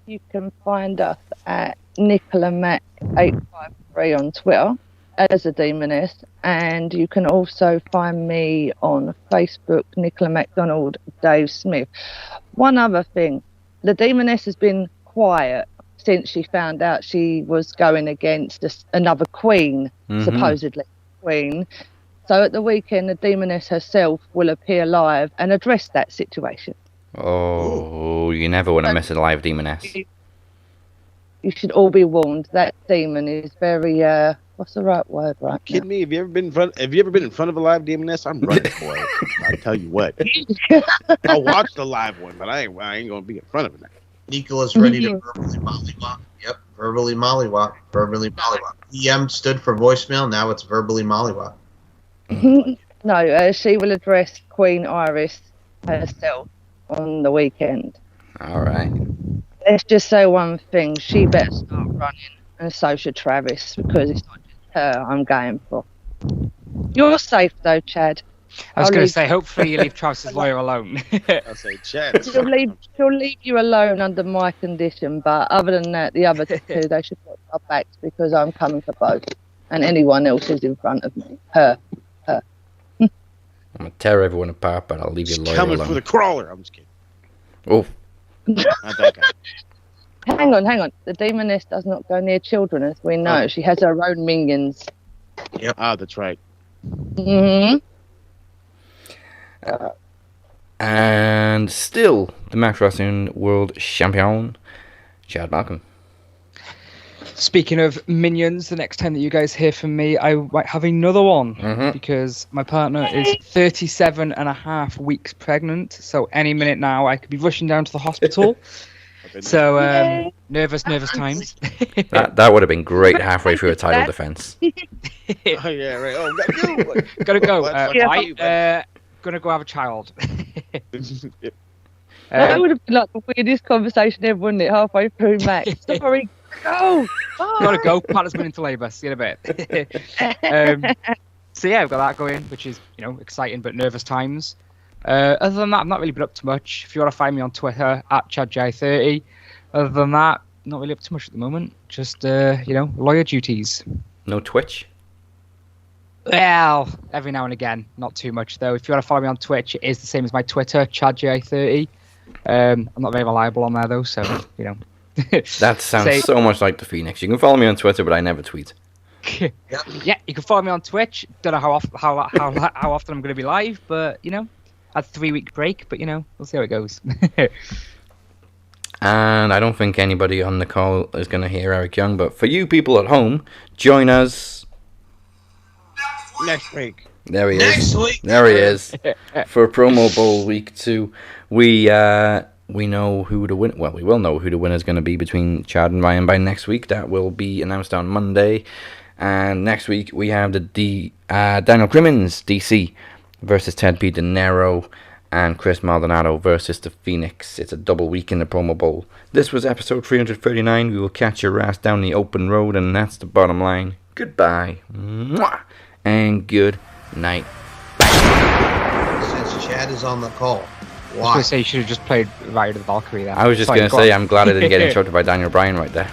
You can find us at NicolaMac853 on Twitter as a Demoness, and you can also find me on Facebook, Nicola MacDonald, Dave Smith. One other thing, the Demoness has been quiet since she found out she was going against another queen, supposedly queen. So at the weekend, the Demoness herself will appear live and address that situation. Oh, you never want to miss a live Demoness. You should all be warned. That demon is very, what's the right word right now? Kidding me? Have you ever been in front of a live Demoness? I'm running for it. I'll tell you what. I'll watch the live one, but I ain't gonna be in front of it. Nicola's ready to verbally mollywop. Yep, verbally mollywop. Verbally mollywop. EM stood for voicemail. Now it's verbally mollywop. No, she will address Queen Iris herself on the weekend. All right. Let's just say one thing. She better start running, and so should Travis, because it's not just her I'm going for. You're safe, though, Chad. I was going to say, hopefully you leave Travis's lawyer alone. I'll say, Chad. She'll leave you alone under my condition, but other than that, the other two, they should watch our backs, because I'm coming for both. And anyone else who's in front of me. Her. I'm going to tear everyone apart, but I'll leave you lawyer coming alone. for the crawler. I'm just kidding. Oh. Not that guy. Hang on. The Demoness does not go near children, as we know. Oh. She has her own minions. Yep. Ah, that's right. Mm-hmm. And still, the Max Wrestling World Champion, Chad Malcolm. Speaking of minions, the next time that you guys hear from me, I might have another one, because my partner is 37 and a half weeks pregnant, so any minute now I could be rushing down to the hospital. So, nervous times. That would have been great halfway through a title defense. Oh, yeah, right. Oh, Gotta go. Right. Gonna go have a child. That would have been like the weirdest conversation ever, wouldn't it? Halfway through, Max. Sorry, go. Gotta go. Partner's going into labour. See you in a bit. So yeah, I've got that going, which is exciting but nervous times. Other than that, I've not really been up to much. If you want to find me on Twitter at ChadJ30. Other than that, not really up to much at the moment. Just lawyer duties. No Twitch? Well, every now and again, not too much though. If you want to follow me on Twitch, it is the same as my Twitter, ChadJ30. I'm not very reliable on there though, so That sounds so much like the Phoenix. You can follow me on Twitter, but I never tweet. Yeah, you can follow me on Twitch. Don't know how often I'm going to be live, but had a 3-week break, but we'll see how it goes. And I don't think anybody on the call is going to hear Eric Young, but for you people at home, join us next week. There he Next is. week. There he is. For Promo Bowl Week 2, we know who the win. Well, we will know who the winner is going to be between Chad and Ryan by next week. That will be announced on Monday. And next week we have the Daniel Crimmins, DC, versus Ted P. De Niro, and Chris Maldonado versus the Phoenix. It's a double week in the Promo Bowl. This was episode 339. We will catch your ass down the open road, and that's the bottom line. Goodbye. Mwah! And good night. Since Chad is on the call. I was going to say you should have just played Rider the Valkyrie there. I was just going to say, I'm glad I didn't get interrupted by Daniel Bryan right there.